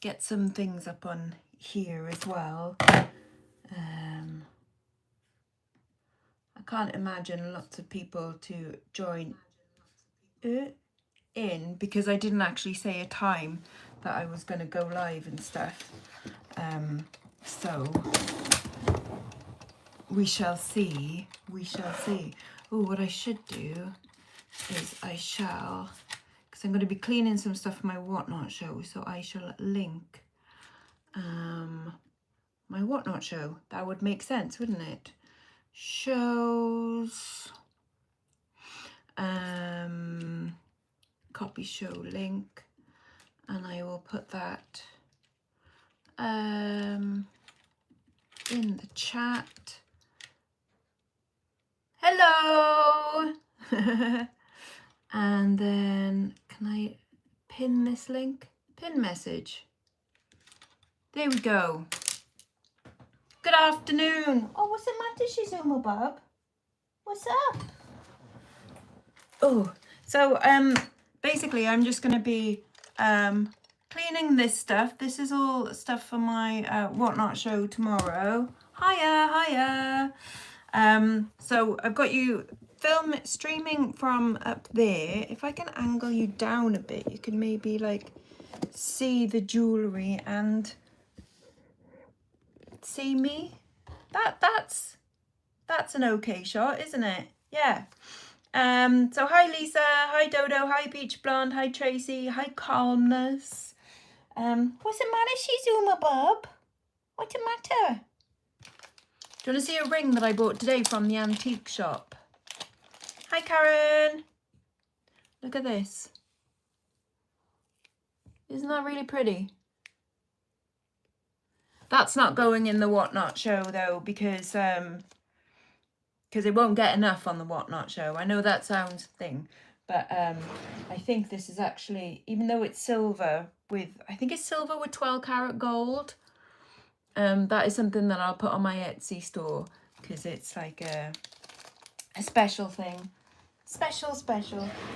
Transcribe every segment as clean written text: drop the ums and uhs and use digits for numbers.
get some things up on here as well. I can't imagine lots of people to join in because I didn't actually say a time that I was going to go live and stuff. So we shall see. We shall see. Oh, what I should do is because I'm going to be cleaning some stuff for my Whatnot show, so I shall link my Whatnot show. That would make sense, wouldn't it? Shows, copy show link, and I will put that in the chat. Hello. And then can I pin this link? Pin message. There we go. Good afternoon. Oh, what's the matter, Shizuma Bob? What's up? Oh, so basically I'm just going to be cleaning this stuff. This is all stuff for my Whatnot show tomorrow. Hiya. So I've got you streaming from up there. If I can angle you down a bit, you can maybe like see the jewellery and see me. That's an okay shot, isn't it? Yeah. So hi Lisa, hi Dodo, hi Peach Blonde, hi Tracy, hi Calmness. What's the matter, Shizuma Bob? What's the matter? Do you want to see a ring that I bought today from the antique shop? Hi Karen. Look at this. Isn't that really pretty? That's not going in the Whatnot show though, because it won't get enough on the Whatnot show. I know that sounds thing, but I think this is actually, even though it's silver with, I think it's silver with 12 karat gold. That is something that I'll put on my Etsy store because it's like a special thing. Special.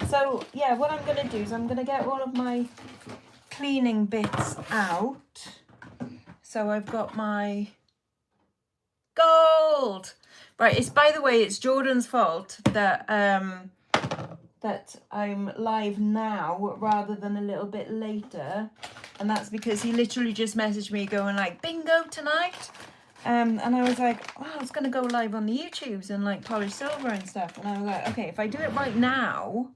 So yeah, what I'm gonna do is I'm gonna get all of my cleaning bits out. So I've got my gold. Right, it's, by the way, it's Jordan's fault that that I'm live now rather than a little bit later, and that's because he literally just messaged me going like, bingo tonight, and I was like, oh, I was gonna go live on the YouTubes and like polish silver and stuff, and I was like, okay, if I do it right now,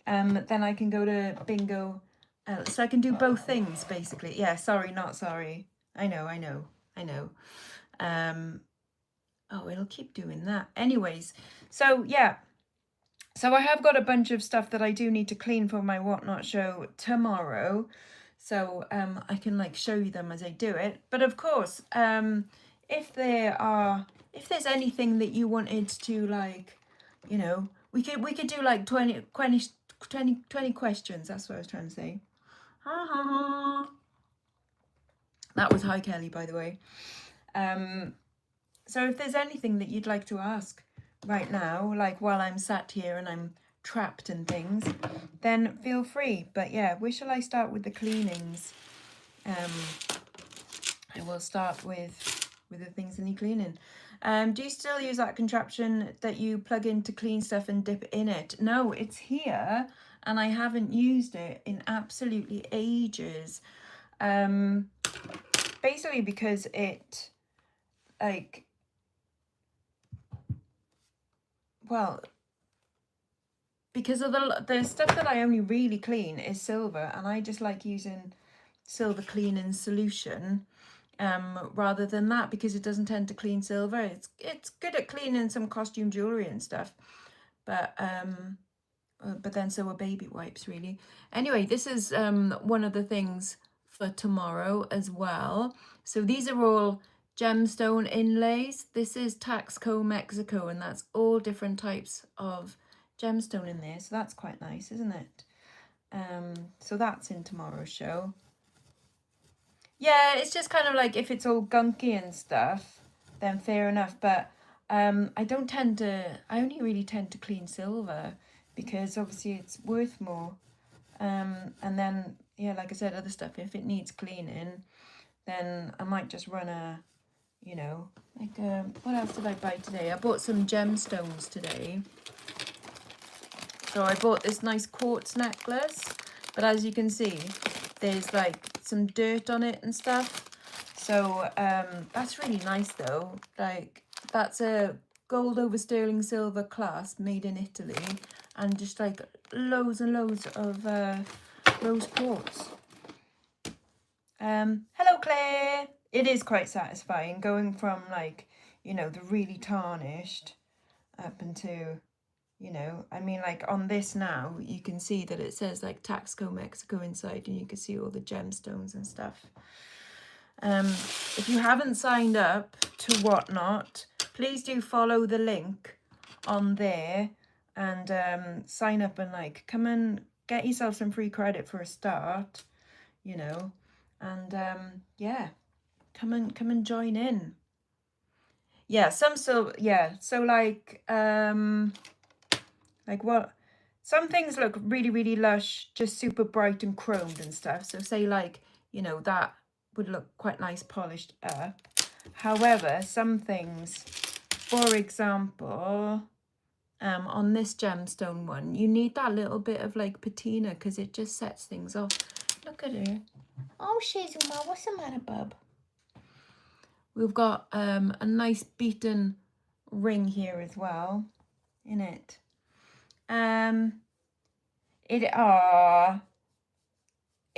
then I can go to bingo, so I can do both things basically. Yeah, sorry, not sorry. I know. Oh, it'll keep doing that. Anyways, so yeah. So I have got a bunch of stuff that I do need to clean for my Whatnot show tomorrow. So I can like show you them as I do it. But of course, if there's anything that you wanted to like, you know, we could do like 20 questions. That's what I was trying to say. That was hi Kelly, by the way. So if there's anything that you'd like to ask right now, like while I'm sat here and I'm trapped and things, then feel free. But yeah, where shall I start with the cleanings? I will start with the things that need cleaning. Do you still use that contraption that you plug in to clean stuff and dip in it? No, it's here and I haven't used it in absolutely ages. Basically because it, like, well, because of the stuff that I only really clean is silver, and I just like using silver cleaning solution rather than that, because it doesn't tend to clean silver. It's good at cleaning some costume jewelry and stuff, but then so are baby wipes really. Anyway, this is one of the things for tomorrow as well. So these are all gemstone inlays. This is Taxco Mexico, and that's all different types of gemstone in there, so that's quite nice, isn't it? So that's in tomorrow's show. Yeah, it's just kind of like if it's all gunky and stuff, then fair enough, but I only really tend to clean silver because obviously it's worth more, and then yeah, like I said, other stuff, if it needs cleaning, then I might just run a, you know, like, what else did I buy today? I bought some gemstones today. So I bought this nice quartz necklace, but as you can see, there's like some dirt on it and stuff. So that's really nice though. Like, that's a gold over sterling silver clasp made in Italy, and just like loads and loads of rose quartz. Hello Claire. It is quite satisfying going from, like, you know, the really tarnished up into, you know, I mean, like on this now, you can see that it says like Taxco Mexico inside, and you can see all the gemstones and stuff. If you haven't signed up to Whatnot, please do follow the link on there and sign up and like come and get yourself some free credit for a start, you know, and yeah, come and join in. Yeah, so like what, some things look really, really lush, just super bright and chromed and stuff. So say like, you know, that would look quite nice polished up. However, some things, for example, on this gemstone one, you need that little bit of like patina because it just sets things off. Look at her. Oh, Shizuma, what's the matter, bub? We've got a nice beaten ring here as well, in it.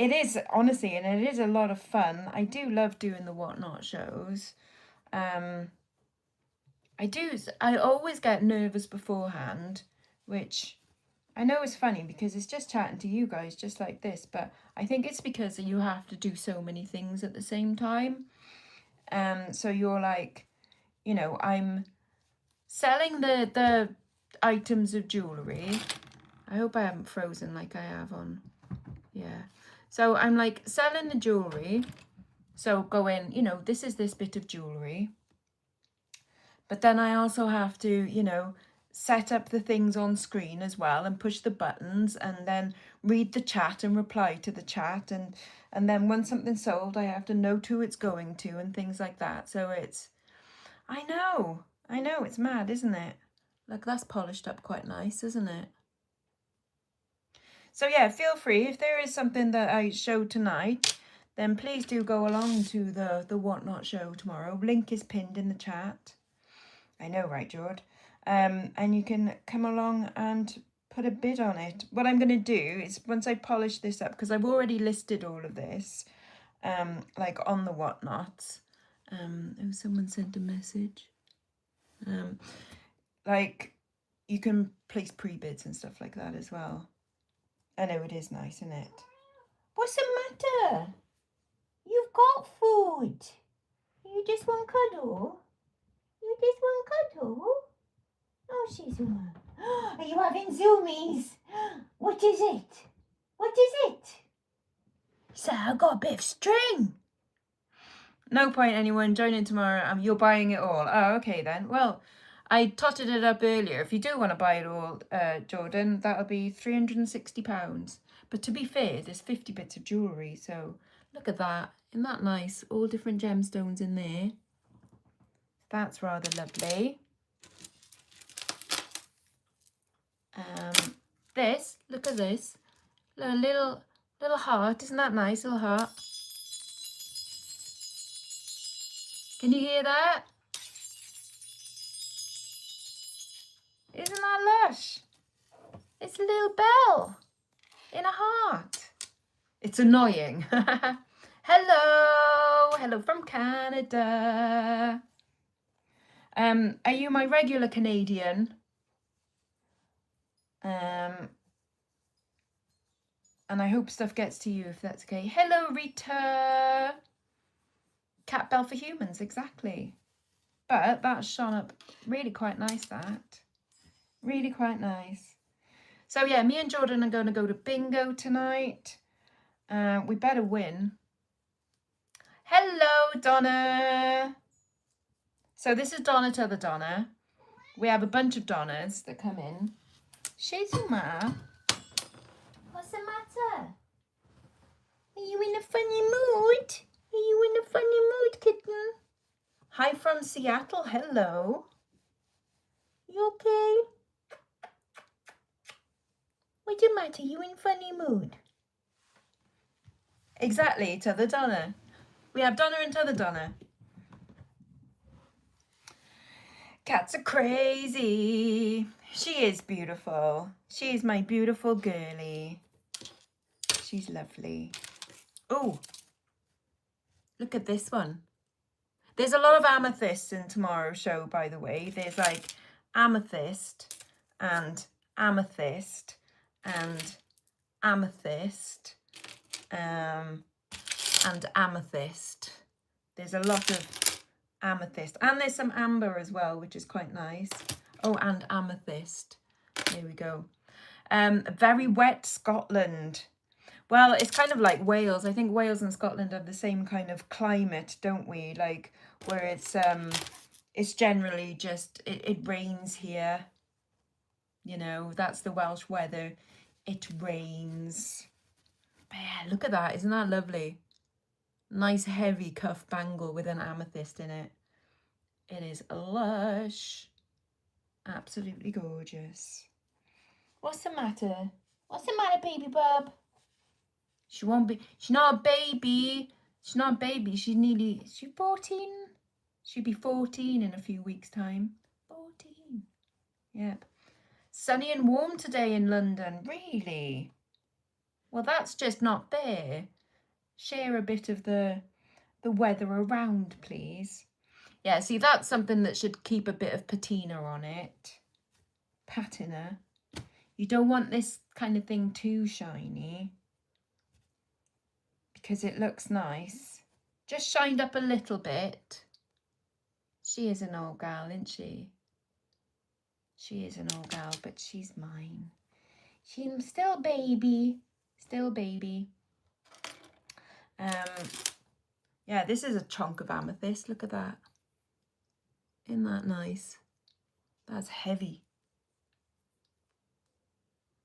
It is, honestly, and it is a lot of fun. I do love doing the Whatnot shows. I always get nervous beforehand, which I know is funny because it's just chatting to you guys just like this, but I think it's because you have to do so many things at the same time. So you're like, you know, I'm selling the items of jewellery. I hope I haven't frozen like I have on. Yeah. So I'm like selling the jewellery. So going, you know, this is this bit of jewellery. But then I also have to, you know, set up the things on screen as well and push the buttons and then read the chat and reply to the chat. And then when something's sold, I have to note who it's going to and things like that. So it's, I know, it's mad, isn't it? Like, that's polished up quite nice, isn't it? So yeah, feel free, if there is something that I show tonight, then please do go along to the Whatnot show tomorrow. Link is pinned in the chat. I know, right, Jord? And you can come along and put a bid on it. What I'm going to do is, once I polish this up, because I've already listed all of this, like on the Whatnots. Oh, someone sent a message. Like, you can place pre-bids and stuff like that as well. I know, it is nice, isn't it? What's the matter? You've got food. You just want cuddle? You just want cuddle? Oh, Shizuma. Are you having zoomies? What is it? What is it? So I got a bit of string. No point anyone joining tomorrow. You're buying it all. Oh, okay then. Well, I totted it up earlier. If you do want to buy it all, Jordan, that'll be £360. But to be fair, there's 50 bits of jewellery. So look at that. Isn't that nice? All different gemstones in there. That's rather lovely. This, look at this. Little heart. Isn't that nice? Little heart. Can you hear that? Isn't that lush? It's a little bell in a heart. It's annoying. Hello from Canada. Are you my regular Canadian? And I hope stuff gets to you if that's okay. Hello, Rita. Cat bell for humans, exactly. But that's shone up really quite nice, that. Really quite nice. So yeah, me and Jordan are going to go to bingo tonight. We better win. Hello, Donna. So this is Donna to the Donna. We have a bunch of Donnas that come in. Shizuma. What's the matter? on, Seattle. Hello. You okay? What's the matter? You in funny mood? Exactly, t'other Donna. We have Donna and t'other Donna. Cats are crazy. She is beautiful. She is my beautiful girly. She's lovely. Oh, look at this one. There's a lot of amethysts in tomorrow's show, by the way. There's like amethyst and amethyst and amethyst and amethyst. There's a lot of amethyst, and there's some amber as well, which is quite nice. Oh, and amethyst. There we go. Very wet Scotland. Well, it's kind of like Wales. I think Wales and Scotland have the same kind of climate, don't we? Like where it's generally just it rains here. You know, that's the Welsh weather. It rains. But yeah, look at that. Isn't that lovely? Nice heavy cuff bangle with an amethyst in it. It is lush. Absolutely gorgeous. What's the matter? What's the matter, baby bub? She won't be. She's not a baby. She's not a baby. She's 14. She'll be 14 in a few weeks' time. 14. Yep. Sunny and warm today in London. Really? Well, that's just not fair. Share a bit of the weather around, please. Yeah, see, that's something that should keep a bit of patina on it. Patina. You don't want this kind of thing too shiny, because it looks nice. Just shined up a little bit. She is an old gal, isn't she? She is an old gal, but she's mine. She's still baby. Still baby. Yeah, this is a chunk of amethyst. Look at that. Isn't that nice? That's heavy.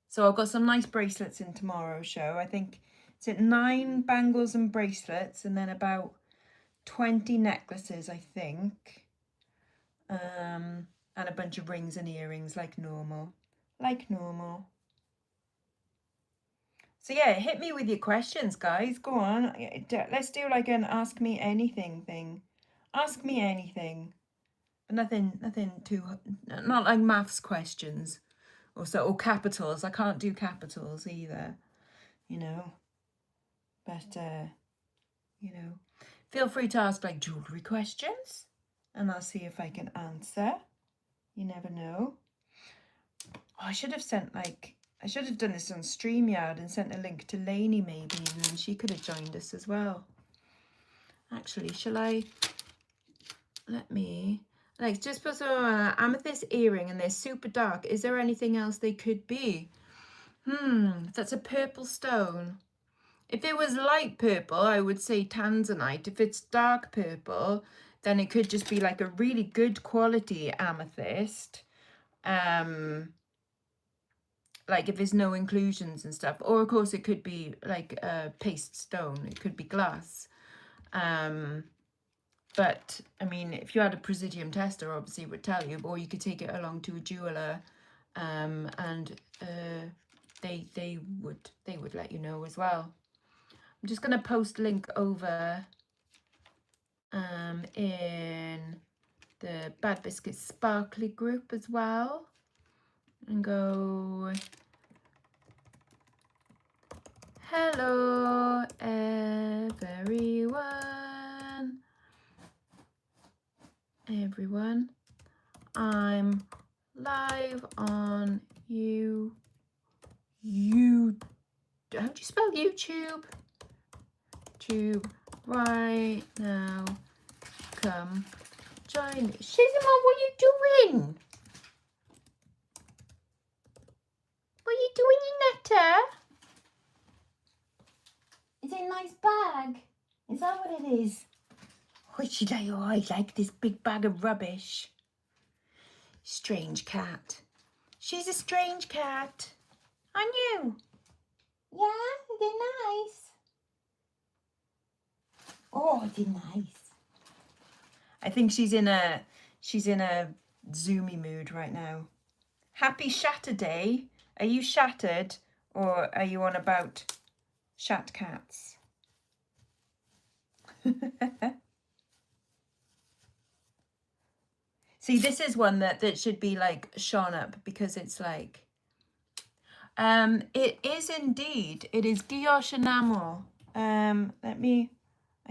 So I've got some nice bracelets in tomorrow's show. I think it's at 9 bangles and bracelets, and then about 20 necklaces, I think. And a bunch of rings and earrings, like normal. Like normal. So yeah, hit me with your questions, guys. Go on. Let's do like an ask me anything thing. Ask me anything. But nothing too, not like maths questions or capitals. I can't do capitals either, you know. But, you know, feel free to ask like jewellery questions and I'll see if I can answer. You never know. Oh, I should have done this on StreamYard and sent a link to Lainey maybe, and then she could have joined us as well. Actually, shall I? Let me, like, just put some amethyst earring and they're super dark. Is there anything else they could be? That's a purple stone. If it was light purple, I would say tanzanite. If it's dark purple, then it could just be like a really good quality amethyst. Like if there's no inclusions and stuff. Or of course it could be like a paste stone. It could be glass. But I mean, if you had a presidium tester, obviously it would tell you. Or you could take it along to a jeweler, and they would let you know as well. I'm just going to post link over in the Bad Biscuit Sparkly group as well. And go, hello everyone. Everyone, I'm live on how do you spell YouTube? YouTube right now. Come join me. Shizima, what are you doing? What are you doing, Netta? Is it a nice bag? Is that what it is? Oh, I like this big bag of rubbish. Strange cat. She's a strange cat. Aren't you? Yeah, they're nice. Oh, they're nice. I think she's in a zoomy mood right now. Happy Shatterday. Are you shattered or are you on about shat cats? See, this is one that should be like shone up because it's like, it is indeed. It is gouache enamel. I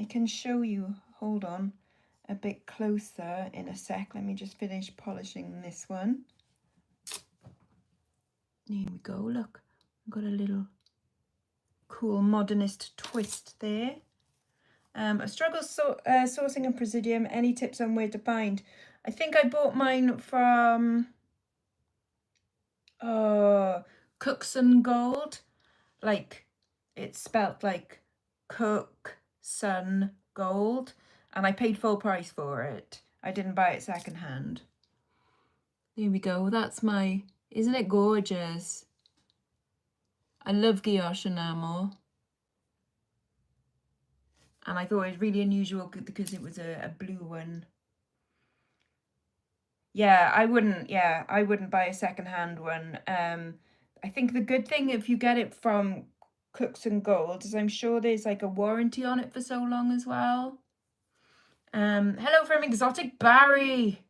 can show you. Hold on, a bit closer in a sec. Let me just finish polishing this one. Here we go. Look, I've got a little cool modernist twist there. I struggle sourcing a Presidium. Any tips on where to find? I think I bought mine from Cooks and Gold. Like, it's spelt like Cook Sun Gold, and I paid full price for it. I didn't buy it secondhand. There we go. That's my, isn't it gorgeous? I love gouache enamel. And I thought it was really unusual because it was a blue one. Yeah, I wouldn't buy a secondhand one. I think the good thing if you get it from Cooks and Gold is I'm sure there's like a warranty on it for so long as well. Hello from Exotic Barry.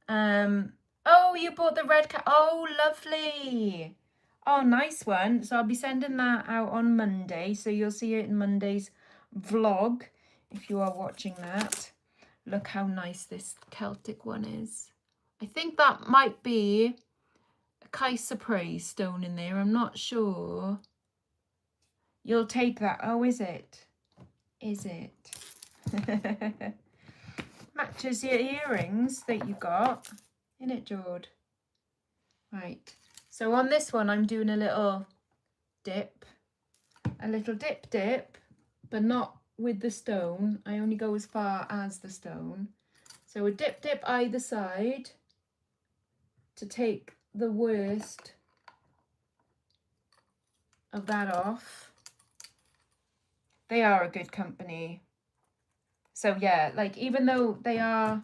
Oh, you bought the red cat. Oh, lovely. Oh, nice one. So I'll be sending that out on Monday. So you'll see it in Monday's vlog if you are watching that. Look how nice this Celtic one is. I think that might be a Chrysoprase stone in there. I'm not sure. You'll take that. Oh, is it? Is it? Matches your earrings that you got. Isn't it, Jord? Right. So on this one, I'm doing a little dip. A little dip, but not with the stone. I only go as far as the stone. So a dip either side to take the worst of that off. They are a good company. So yeah, like even though the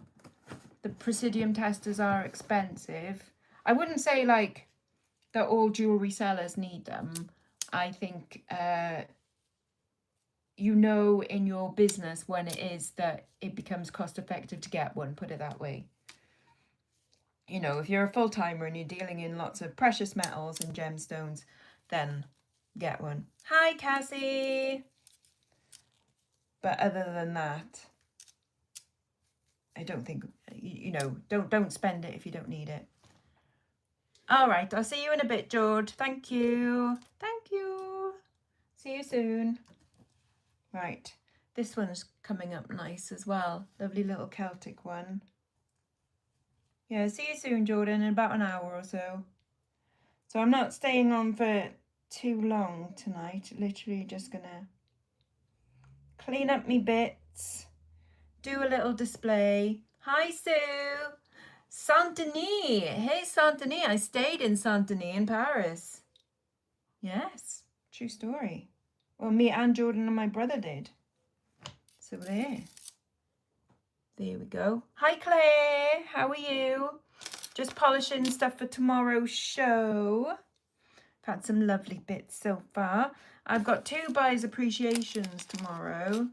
Presidium testers are expensive, I wouldn't say like that all jewelry sellers need them. I think you know in your business when it is that it becomes cost effective to get one, put it that way. You know, if you're a full-timer and you're dealing in lots of precious metals and gemstones, then get one. Hi, Cassie. But other than that, I don't think, you know, don't spend it if you don't need it. All right, I'll see you in a bit, George. Thank you. Thank you. See you soon. Right, this one's coming up nice as well. Lovely little Celtic one. Yeah, see you soon, Jordan, in about an hour or so. So I'm not staying on for too long tonight. Literally just gonna clean up me bits, do a little display. Hi, Sue. Saint-Denis. Hey, Saint-Denis. I stayed in Saint-Denis in Paris. Yes, true story. Well, me and Jordan and my brother did. So there we go. Hi, Claire. How are you? Just polishing stuff for tomorrow's show. I've had some lovely bits so far. I've got 2 buyers' appreciations tomorrow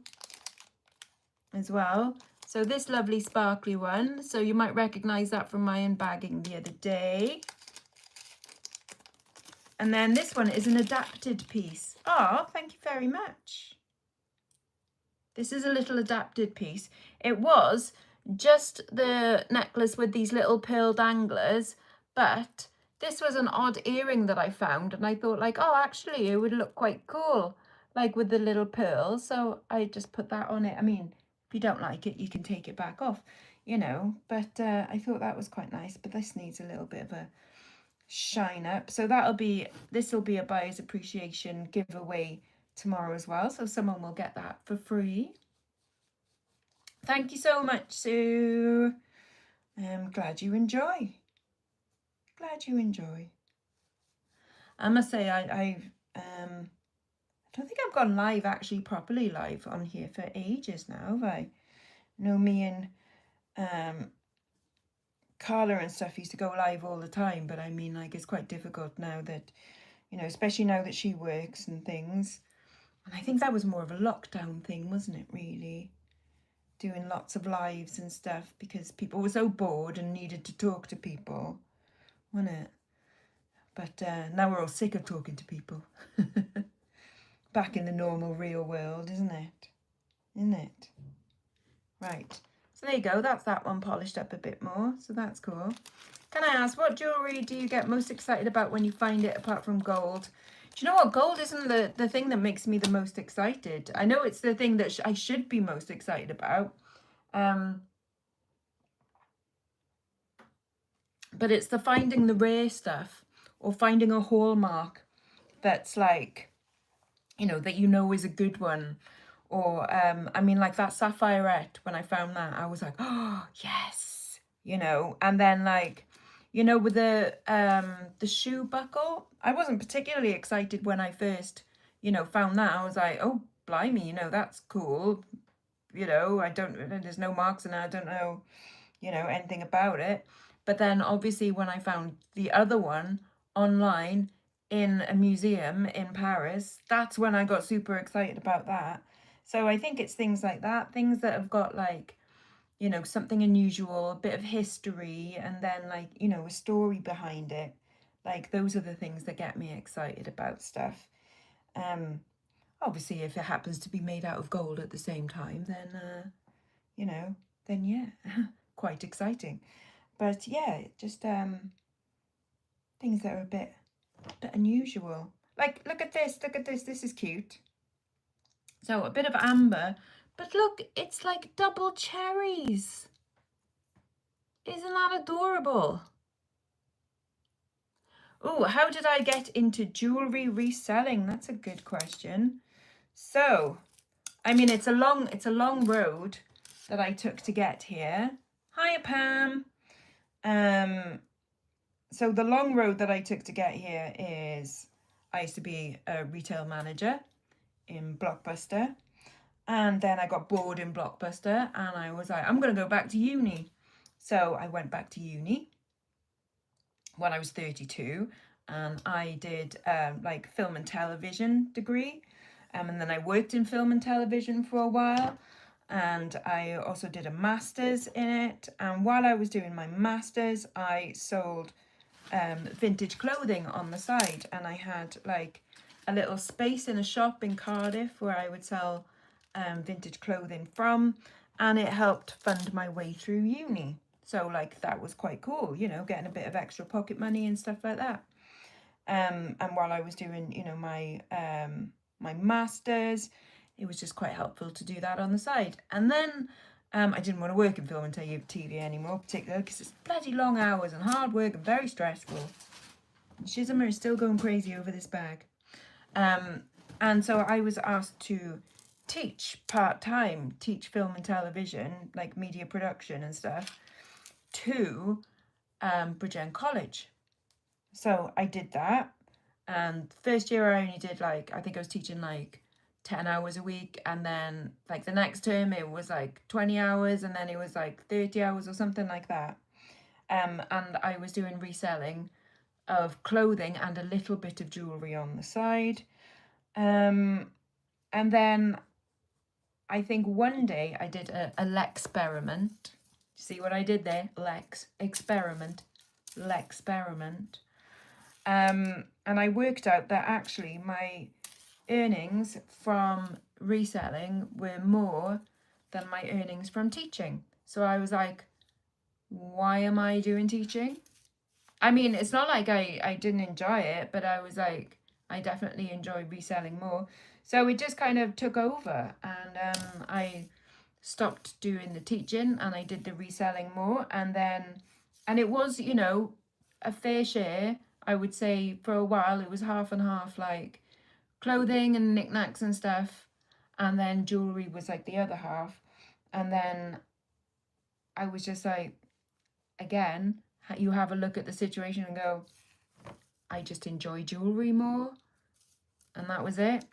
as well. So this lovely sparkly one. So you might recognise that from my unbagging the other day. And then this one is an adapted piece. Oh, thank you very much. This is a little adapted piece. It was just the necklace with these little pearl danglers, but this was an odd earring that I found, and I thought like, oh, actually it would look quite cool, like with the little pearls. So I just put that on it. I mean, if you don't like it, you can take it back off, you know, but I thought that was quite nice. But this needs a little bit of a shine up. So this will be a buyer's appreciation giveaway tomorrow as well. So someone will get that for free. Thank you so much, Sue. I'm glad you enjoy. Glad you enjoy. I must say, I don't think I've gone live, actually properly live on here for ages now, have I? Me and Carla and stuff used to go live all the time, but I mean, like, it's quite difficult now that, especially now that she works and things. And I think that was more of a lockdown thing, wasn't it, really? Doing lots of lives and stuff because people were so bored and needed to talk to people, wasn't it? But now we're all sick of talking to people. Back in the normal real world, isn't it? Isn't it? Right. So there you go. That's that one polished up a bit more. So that's cool. Can I ask, what jewellery do you get most excited about when you find it, apart from gold? Do you know what? Gold isn't the thing that makes me the most excited. I know it's the thing that I should be most excited about. But it's the finding the rare stuff or finding a hallmark that's like, that is a good one. Or, I mean, like that sapphireette, when I found that, I was like, oh, yes, and then like, with the shoe buckle, I wasn't particularly excited when I first, found that. I was like, oh, blimey, that's cool. There's no marks in it. I don't know, anything about it. But then obviously when I found the other one online in a museum in Paris, that's when I got super excited about that. So I think it's things like that, things that have got like, something unusual, a bit of history, and then like, a story behind it. Like those are the things that get me excited about stuff. Obviously if it happens to be made out of gold at the same time, then then yeah, quite exciting. But yeah, just things that are a bit unusual. Like, look at this, this is cute. So a bit of amber, but look, it's like double cherries. Isn't that adorable? Oh, how did I get into jewelry reselling? That's a good question. So, I mean, it's a long road that I took to get here. Hiya, Pam. So the long road that I took to get here is, I used to be a retail manager in Blockbuster, and then I got bored in Blockbuster and I was like, I'm going to go back to uni. So I went back to uni when I was 32, and I did like film and television degree, and then I worked in film and television for a while, and I also did a master's in it. And while I was doing my master's, I sold vintage clothing on the side, and I had like a little space in a shop in Cardiff where I would sell vintage clothing from, and it helped fund my way through uni. So like that was quite cool, getting a bit of extra pocket money and stuff like that. And while I was doing my my masters, it was just quite helpful to do that on the side. And then I didn't want to work in film and TV anymore, particularly because it's bloody long hours and hard work and very stressful. And Shizima is still going crazy over this bag. And so I was asked to teach part-time, teach film and television, like media production and stuff, to Bridgend College. So I did that. And first year I only did like, I think I was teaching like 10 hours a week, and then like the next term it was like 20 hours, and then it was like 30 hours or something like that. And I was doing reselling of clothing and a little bit of jewelry on the side. And then I think one day I did a Lexperiment. See what I did there? Lexperiment. And I worked out that actually my earnings from reselling were more than my earnings from teaching. So I was like, why am I doing teaching? I mean, it's not like I didn't enjoy it, but I was like, I definitely enjoy reselling more. So it just kind of took over, and I stopped doing the teaching and I did the reselling more. And it was, a fair share. I would say for a while it was half and half, like clothing and knickknacks and stuff, and then jewelry was like the other half. And then I was just like, again, you have a look at the situation and go, I just enjoy jewelry more, and that was it.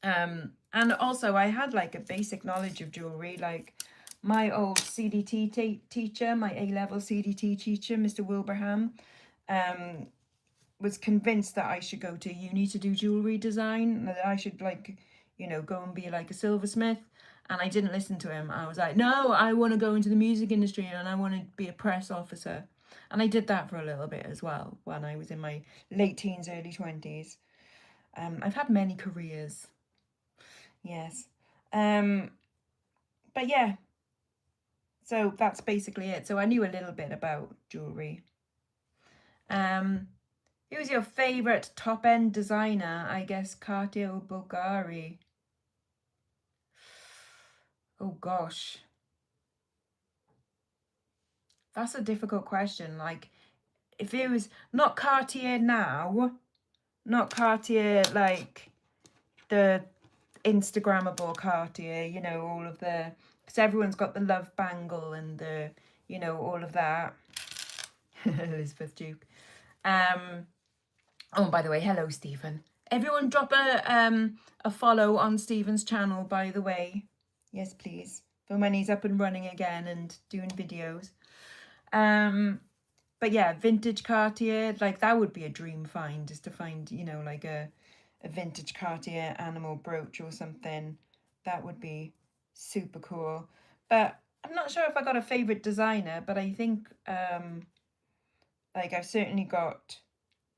And also I had like a basic knowledge of jewelry, like my old CDT teacher, my A-level CDT teacher, Mr. Wilbraham, was convinced that I should go to uni to do jewellery design, that I should like, you know, go and be like a silversmith. And I didn't listen to him. I was like, no, I want to go into the music industry and I want to be a press officer. And I did that for a little bit as well when I was in my late teens, early 20s. I've had many careers. Yes. But yeah, so that's basically it. So I knew a little bit about jewellery. Who's your favourite top-end designer? I guess Cartier or Bulgari. Oh gosh. That's a difficult question. Like, if it was not Cartier now, not Cartier like the Instagrammable Cartier, you know, all of the, because everyone's got the love bangle and the, you know, all of that. Elizabeth Duke. Oh, by the way, hello, Stephen. Everyone drop a follow on Stephen's channel, by the way. Yes, please. For when he's up and running again and doing videos. But yeah, vintage Cartier, like that would be a dream find, is to find, you know, like a vintage Cartier animal brooch or something. That would be super cool. But I'm not sure if I got a favourite designer, but I think like I've certainly got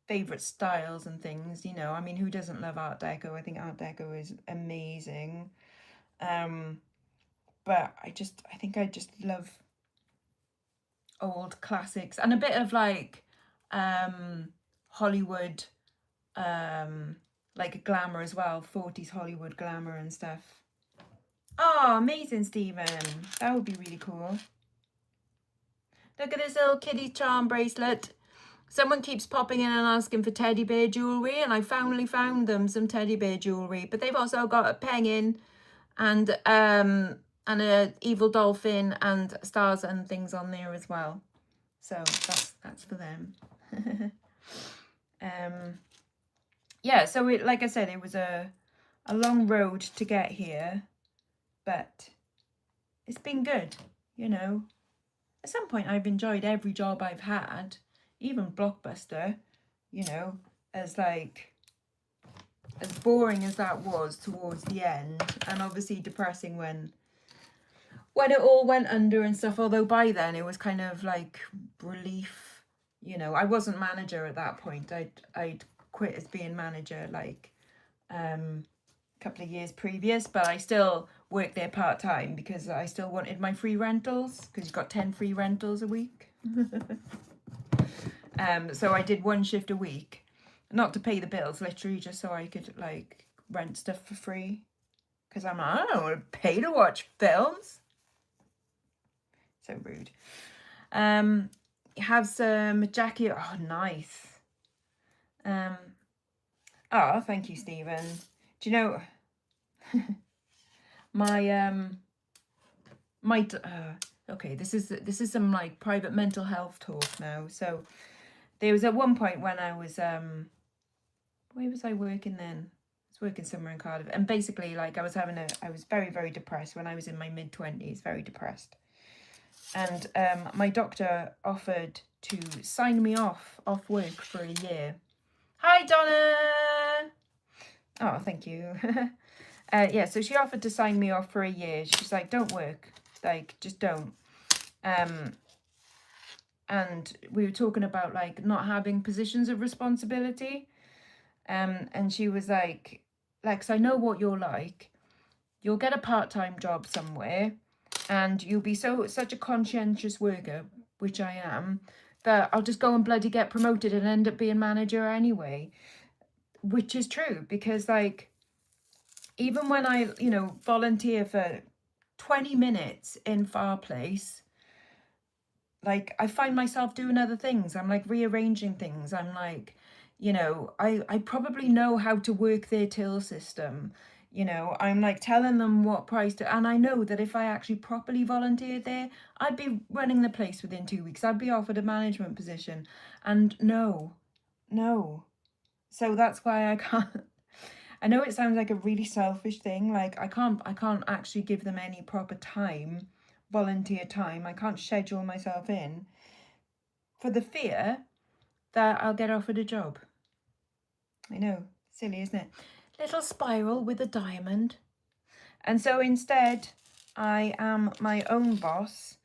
favourite styles and things, you know. I mean, who doesn't love Art Deco? I think Art Deco is amazing. But I think I just love old classics and a bit of like Hollywood, like glamour as well, 40s Hollywood glamour and stuff. Oh, amazing, Stephen. That would be really cool. Look at this little kitty charm bracelet. Someone keeps popping in and asking for teddy bear jewellery, and I finally found them some teddy bear jewellery, but they've also got a penguin and a evil dolphin and stars and things on there as well. So that's for them. Yeah, so it, like I said, it was a long road to get here, but it's been good, you know. At some point I've enjoyed every job I've had, even Blockbuster, you know, as like, as boring as that was towards the end, and obviously depressing when it all went under and stuff, although by then it was kind of like relief, you know. I wasn't manager at that point. I'd quit as being manager like a couple of years previous, but I still worked there part-time because I still wanted my free rentals, because you got 10 free rentals a week. So I did one shift a week, not to pay the bills, literally just so I could like rent stuff for free, because I'm like, I don't want to pay to watch films. So rude. Have some Jackie. Oh, nice. Oh, thank you, Stephen. Do you know my okay, this is some like private mental health talk now. So there was at one point when I was where was I working then? I was working somewhere in Cardiff, and basically like I was very, very depressed when I was in my mid-20s, very depressed. And my doctor offered to sign me off work for a year. Hi, Donna. Oh, thank you. Yeah, so she offered to sign me off for a year. She's like, don't work, like just don't. And we were talking about like not having positions of responsibility. And she was like, Lex, I know what you're like. You'll get a part-time job somewhere and you'll be such a conscientious worker, which I am, that I'll just go and bloody get promoted and end up being manager anyway. Which is true, because like, even when I, you know, volunteer for 20 minutes in Fireplace, like I find myself doing other things. I'm like rearranging things. I'm like, you know, I probably know how to work their till system. You know, I'm like telling them what price to, and I know that if I actually properly volunteered there, I'd be running the place within 2 weeks. I'd be offered a management position, and no. So that's why I can't. I know it sounds like a really selfish thing. Like I can't actually give them any proper time volunteer time. I can't schedule myself in for the fear that I'll get offered a job. I know, silly, isn't it? Little spiral with a diamond. And so instead, I am my own boss.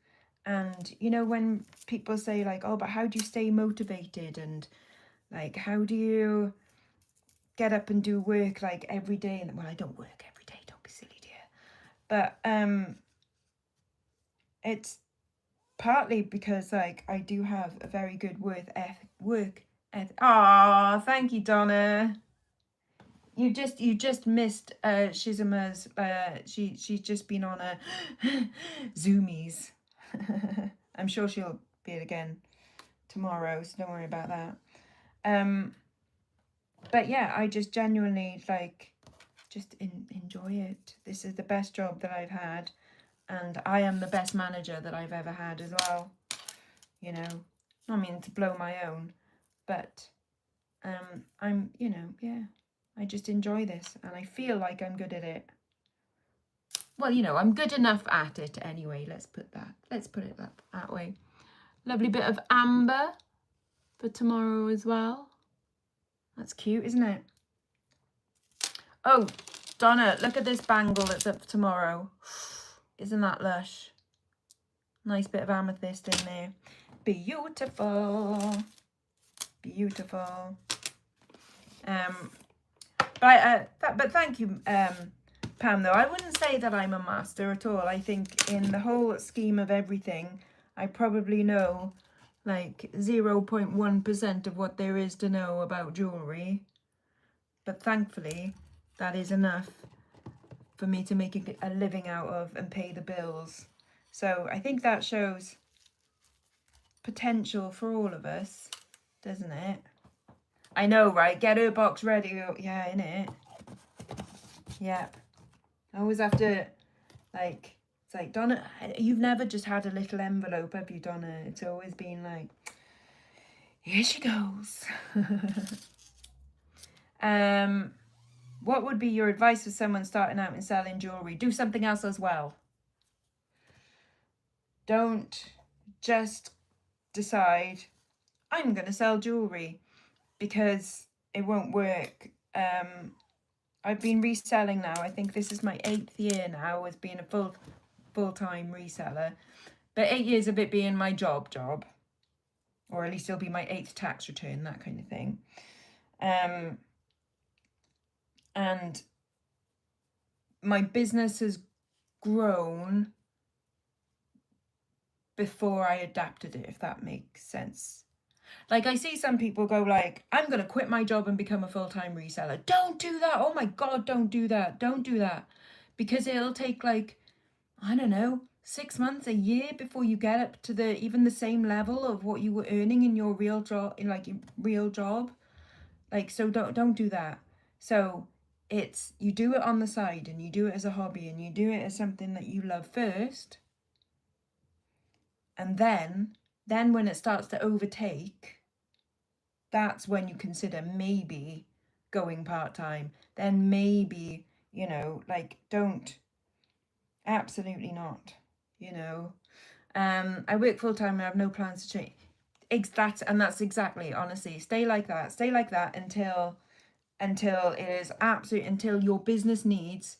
And you know, when people say like, oh, but how do you stay motivated? And like, how do you get up and do work like every day? And well, I don't work every day, don't be silly, dear. But it's partly because like I do have a very good work ethic. Ah, thank you, Donna. You just missed Shizuma's she's just been on a Zoomies. I'm sure she'll be it again tomorrow, so don't worry about that. But yeah, I just genuinely like just enjoy it. This is the best job that I've had, and I am the best manager that I've ever had as well. You know, I mean to blow my own, but I'm, you know, yeah, I just enjoy this and I feel like I'm good at it. Well, you know, I'm good enough at it anyway. Let's put it that way. Lovely bit of amber for tomorrow as well. That's cute, isn't it? Oh, Donna, look at this bangle that's up for tomorrow. Isn't that lush? Nice bit of amethyst in there. Beautiful. Beautiful. But thank you, Pam, though. I wouldn't say that I'm a master at all. I think in the whole scheme of everything, I probably know like 0.1% of what there is to know about jewellery. But thankfully, that is enough for me to make a living out of and pay the bills. So I think that shows potential for all of us, doesn't it? I know, right? Get her box ready. Yeah, innit? Yep. I always have to, like, it's like, Donna, you've never just had a little envelope, have you, Donna? It's always been like, here she goes. What would be your advice for someone starting out and selling jewellery? Do something else as well. Don't just decide, I'm going to sell jewellery, because it won't work. I've been reselling now. I think this is my 8th year now as being a full-time reseller. But 8 years of it being my job. Or at least it'll be my 8th tax return, that kind of thing. And my business has grown before I adapted it, if that makes sense. Like, I see some people go like, I'm going to quit my job and become a full-time reseller. Don't do that. Oh my God, don't do that. Don't do that. Because it'll take like, I don't know, 6 months, a year before you get up to even the same level of what you were earning in your real job, Like, so don't do that. So it's, you do it on the side and you do it as a hobby and you do it as something that you love first. And then when it starts to overtake, that's when you consider maybe going part-time. Then maybe, you know, like, don't, absolutely not, you know. I work full-time and I have no plans to change. That's exactly, honestly, stay like that until it is absolute, until your business needs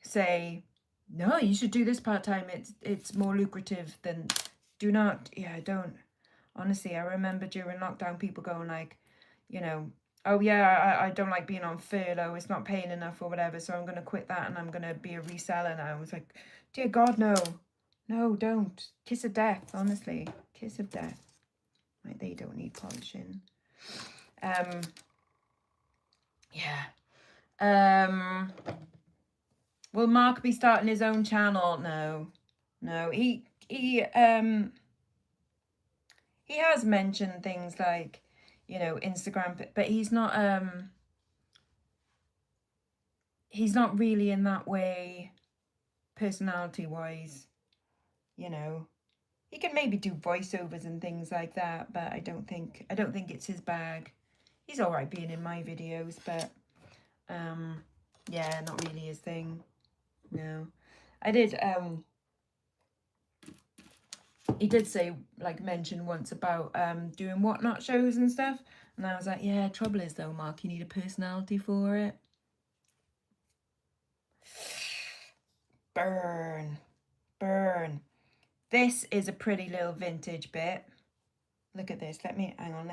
say, no, you should do this part-time, it's more lucrative than, don't. Honestly, I remember during lockdown people going like, you know, oh yeah, I don't like being on furlough, it's not paying enough or whatever, so I'm going to quit that and I'm going to be a reseller now. I was like, dear God, no, don't. Kiss of death, honestly, kiss of death. Like, they don't need polishing. Yeah. Will Mark be starting his own channel? No. He has mentioned things like, you know, Instagram, but he's not really in that way, personality wise, you know. He can maybe do voiceovers and things like that, but I don't think it's his bag. He's all right being in my videos, but yeah, not really his thing. No. I did he did say, like, mention once about doing whatnot shows and stuff. And I was like, yeah, trouble is though, Mark, you need a personality for it. Burn. Burn. This is a pretty little vintage bit. Look at this. Hang on,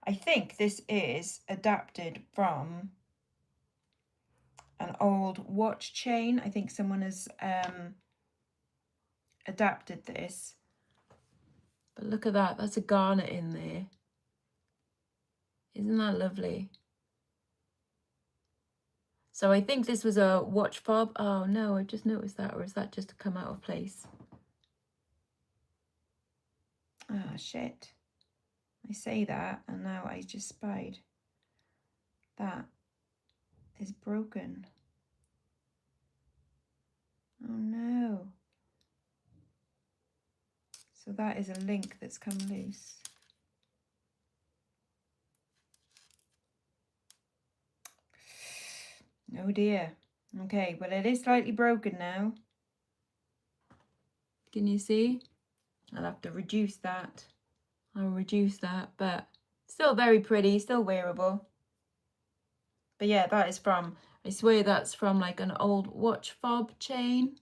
I think this is adapted from an old watch chain. I think someone has adapted this. But look at that. That's a garnet in there. Isn't that lovely? So I think this was a watch fob. Oh no, I've just noticed that. Or is that just to come out of place? Ah, shit. I say that and now I just spied. That is broken. Oh no. So that is a link that's come loose. Oh dear. Okay, well it is slightly broken now. Can you see? I'll have to reduce that. I'll reduce that, but still very pretty, still wearable. But yeah, that is from, I swear that's from like an old watch fob chain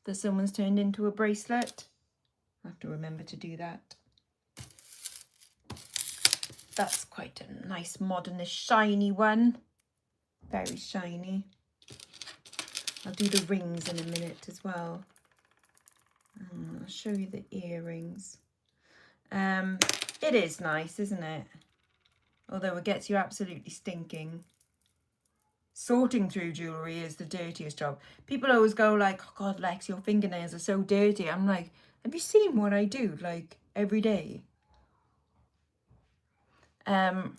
that someone's turned into a bracelet. I have to remember to do that. That's quite a nice modernish shiny one. Very shiny. I'll do the rings in a minute as well. I'll show you the earrings. It is nice, isn't it? Although it gets you absolutely stinking. Sorting through jewellery is the dirtiest job. People always go like, oh God, Lex, your fingernails are so dirty. I'm like, have you seen what I do like every day? I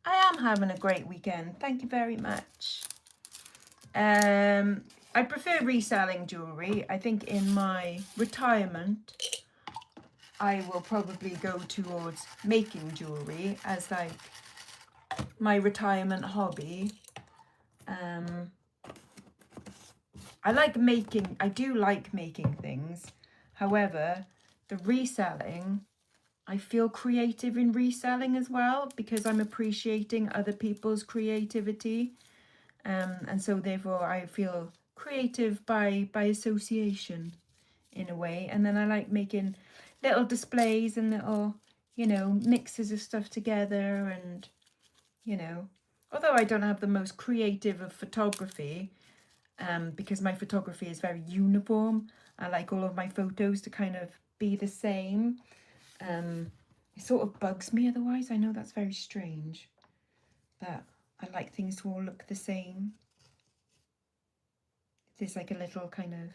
am having a great weekend. Thank you very much. I prefer reselling jewellery. I think in my retirement, I will probably go towards making jewellery as like my retirement hobby. I do like making things. However, the reselling, I feel creative in reselling as well because I'm appreciating other people's creativity. And so therefore I feel creative by association in a way. And then I like making little displays and little, you know, mixes of stuff together. And, you know, although I don't have the most creative of photography, because my photography is very uniform, I like all of my photos to kind of be the same. It sort of bugs me otherwise. I know that's very strange, but I like things to all look the same. There's like a little kind of,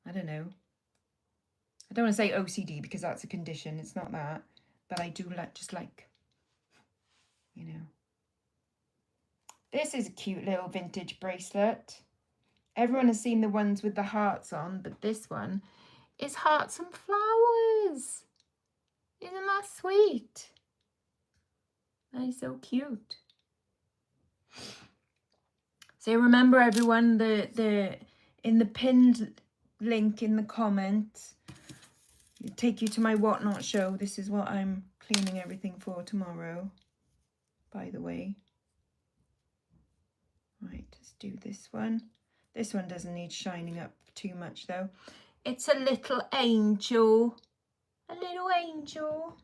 I don't know. I don't want to say OCD because that's a condition. It's not that. But I do like, just like, you know. This is a cute little vintage bracelet. Everyone has seen the ones with the hearts on, but this one is hearts and flowers. Isn't that sweet? That is so cute. So remember everyone, the in the pinned link in the comments, take you to my whatnot show. This is what I'm cleaning everything for tomorrow, by the way. Right, let's do this one. This one doesn't need shining up too much though. It's a little angel. A little angel.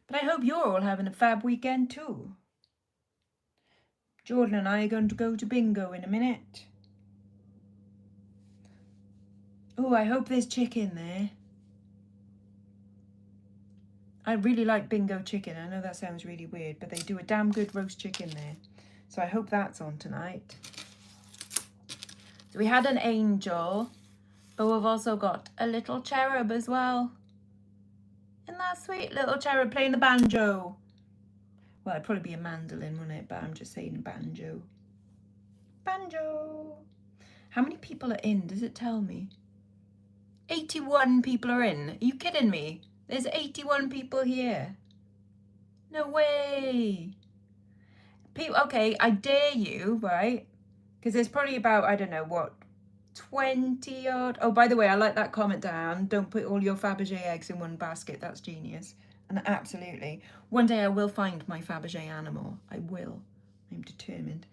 But I hope you're all having a fab weekend too. Jordan and I are going to go to bingo in a minute. Oh, I hope there's chicken there. I really like bingo chicken. I know that sounds really weird, but they do a damn good roast chicken there. So I hope that's on tonight. So we had an angel, but we've also got a little cherub as well. Isn't that sweet? Little cherub playing the banjo. Well, it'd probably be a mandolin, wouldn't it? But I'm just saying banjo. Banjo. How many people are in? Does it tell me? 81 people are in. Are you kidding me? There's 81 people here. No way. People, okay, I dare you, right? Because there's probably about, I don't know what, 20 odd. Oh, by the way, I like that comment, Diane. Don't put all your Fabergé eggs in one basket. That's genius. And absolutely. One day I will find my Fabergé animal. I will. I'm determined.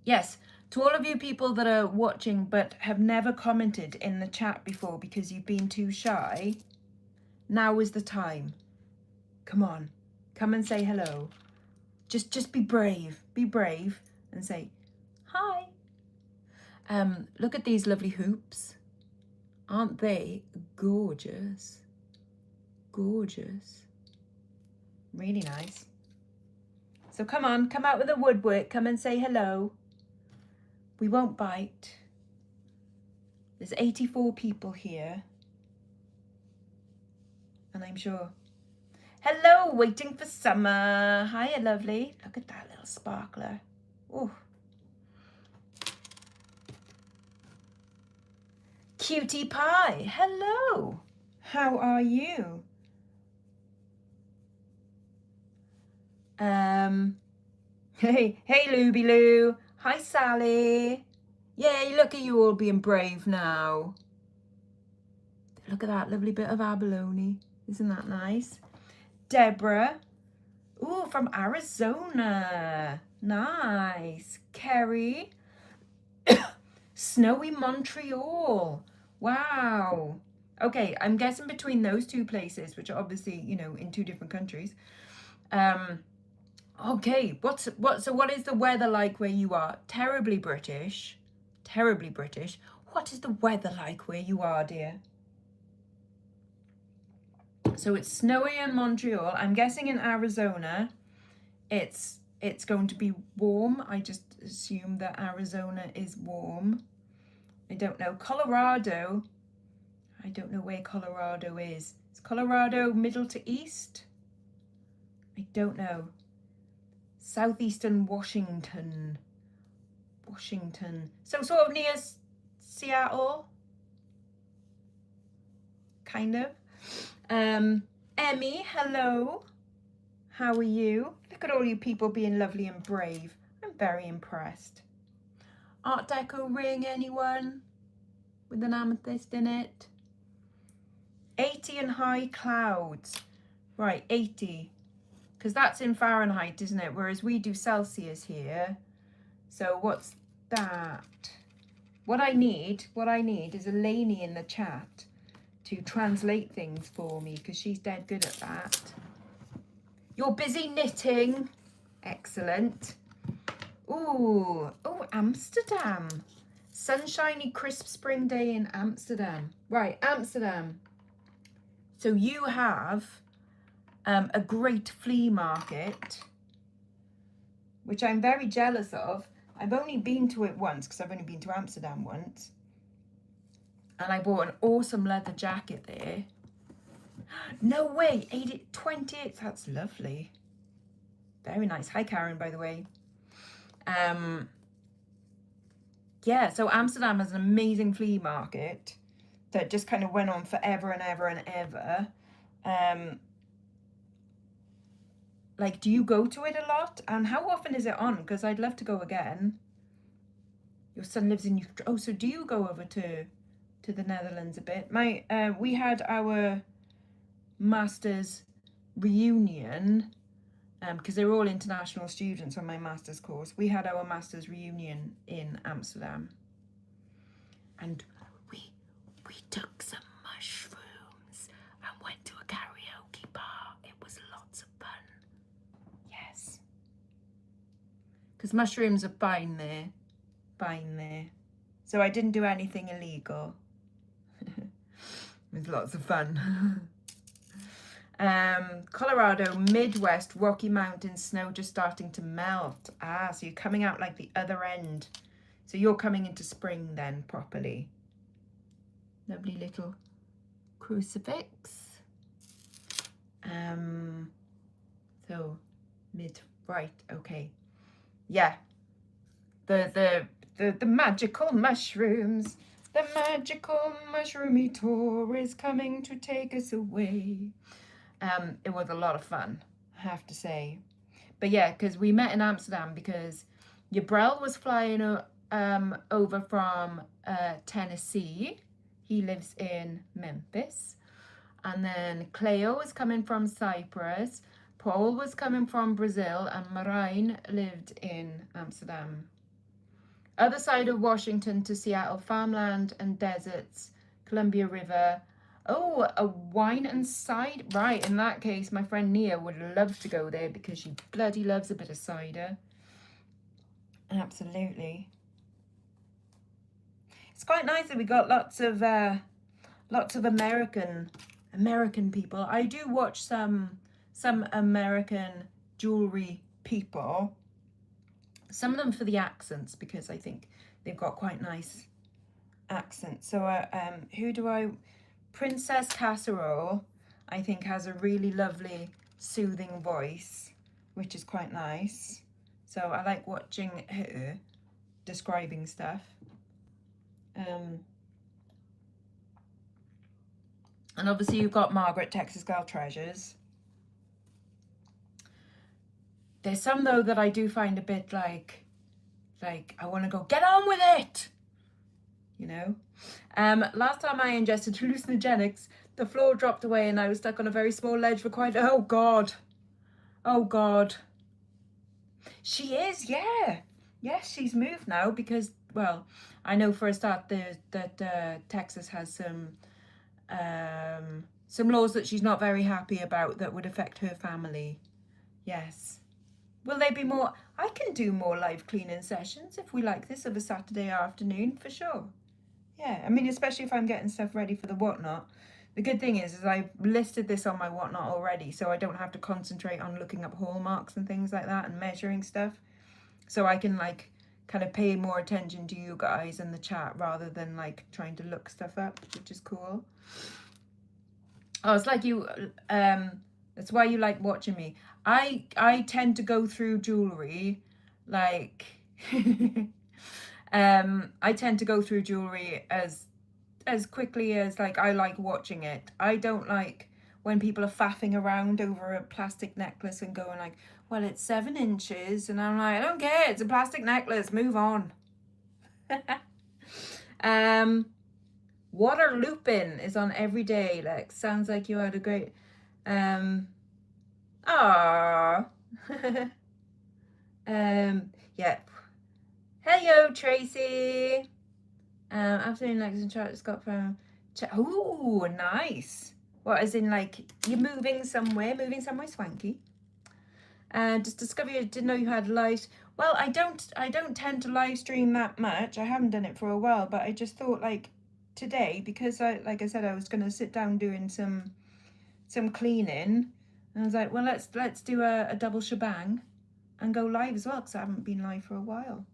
Yes, to all of you people that are watching but have never commented in the chat before because you've been too shy, now is the time. Come on, come and say hello. Just be brave and say hi. Look at these lovely hoops. Aren't they gorgeous? Gorgeous. Really nice. So come on, come out with the woodwork, come and say hello. We won't bite. There's 84 people here. And I'm sure. Hello, waiting for summer. Hiya, lovely. Look at that little sparkler. Oh. Cutie Pie, hello. How are you? Hey, Looby Loo. Hi, Sally. Yay, look at you all being brave now. Look at that lovely bit of abalone. Isn't that nice? Deborah. Ooh, from Arizona. Nice. Kerry. Snowy Montreal. Wow. Okay, I'm guessing between those two places, which are obviously, you know, in two different countries. Okay, so what is the weather like where you are? Terribly British. Terribly British. What is the weather like where you are, dear? So it's snowy in Montreal. I'm guessing in Arizona it's going to be warm. I just assume that Arizona is warm. I don't know. Colorado. I don't know where Colorado is. Is Colorado middle to east? I don't know. Southeastern Washington. So sort of near Seattle. Kind of. Emmy, hello. How are you? Look at all you people being lovely and brave. I'm very impressed. Art Deco ring, anyone? With an amethyst in it. 80 and high clouds. Right, 80. Because that's in Fahrenheit, isn't it? Whereas we do Celsius here. So what's that? What I need is Elaine in the chat to translate things for me, because she's dead good at that. You're busy knitting. Excellent. Ooh, Amsterdam. Sunshiny, crisp spring day in Amsterdam. Right, Amsterdam. So you have a great flea market, which I'm very jealous of. I've only been to it once, because I've only been to Amsterdam once. And I bought an awesome leather jacket there. No way, 28, that's lovely. Very nice. Hi, Karen, by the way. Yeah, so Amsterdam has an amazing flea market that just kind of went on forever and ever and ever. Like, do you go to it a lot? And how often is it on? Because I'd love to go again. Your son lives in... Oh, so do you go over to the Netherlands a bit? We had our master's reunion, because they were all international students on my master's course. We had our master's reunion in Amsterdam. And we took some mushrooms and went to a karaoke bar. It was lots of fun. Yes. Because mushrooms are fine there. Fine there. So I didn't do anything illegal. It was lots of fun. Colorado, Midwest, Rocky Mountains, snow just starting to melt. Ah, so you're coming out like the other end. So you're coming into spring then, properly. Lovely little crucifix. So right, okay. Yeah. The magical mushrooms. The magical mushroomy tour is coming to take us away. It was a lot of fun, I have to say. But yeah, because we met in Amsterdam because Jabrel was flying over from Tennessee. He lives in Memphis. And then Cleo was coming from Cyprus. Paul was coming from Brazil, and Marijn lived in Amsterdam. Other side of Washington to Seattle, farmland and deserts, Columbia River. Oh, a wine and cider. Right, in that case, my friend Nia would love to go there because she bloody loves a bit of cider. Absolutely. It's quite nice that we got lots of American people. I do watch some American jewelry people. Some of them for the accents, because I think they've got quite nice accents. So who do I... Princess Casserole, I think, has a really lovely, soothing voice, which is quite nice. So I like watching her describing stuff. And obviously you've got Margaret, Texas Girl Treasures. There's some, though, that I do find a bit like I want to go, get on with it, you know. Last time I ingested hallucinogenics, the floor dropped away and I was stuck on a very small ledge for quite... Oh, God. Oh, God. She is, yeah. Yes, she's moved now because, well, I know for a start that Texas has some laws that she's not very happy about that would affect her family. Yes. Will they be more... I can do more live cleaning sessions if we like this of a Saturday afternoon, for sure. Yeah, I mean, especially if I'm getting stuff ready for the whatnot. The good thing is I've listed this on my whatnot already, so I don't have to concentrate on looking up hallmarks and things like that and measuring stuff. So I can, like, kind of pay more attention to you guys in the chat rather than, like, trying to look stuff up, which is cool. Oh, it's like you... that's why you like watching me. I tend to go through jewelry, like... I tend to go through jewelry as quickly as, like, I like watching it. I don't like when people are faffing around over a plastic necklace and going like, well, it's 7 inches, and I'm like, I don't care, it's a plastic necklace, move on. Water looping is on every day. Like, sounds like you had a great yeah. Hello, Tracy. Afternoon, Lex and Charlotte Scott from... Ooh, nice. What, as in, like, you're moving somewhere swanky? Just discovered you didn't know you had live... Well, I don't tend to live stream that much. I haven't done it for a while, but I just thought, like, today, because like I said, I was going to sit down doing some cleaning, and I was like, well, let's do a double shebang and go live as well, because I haven't been live for a while.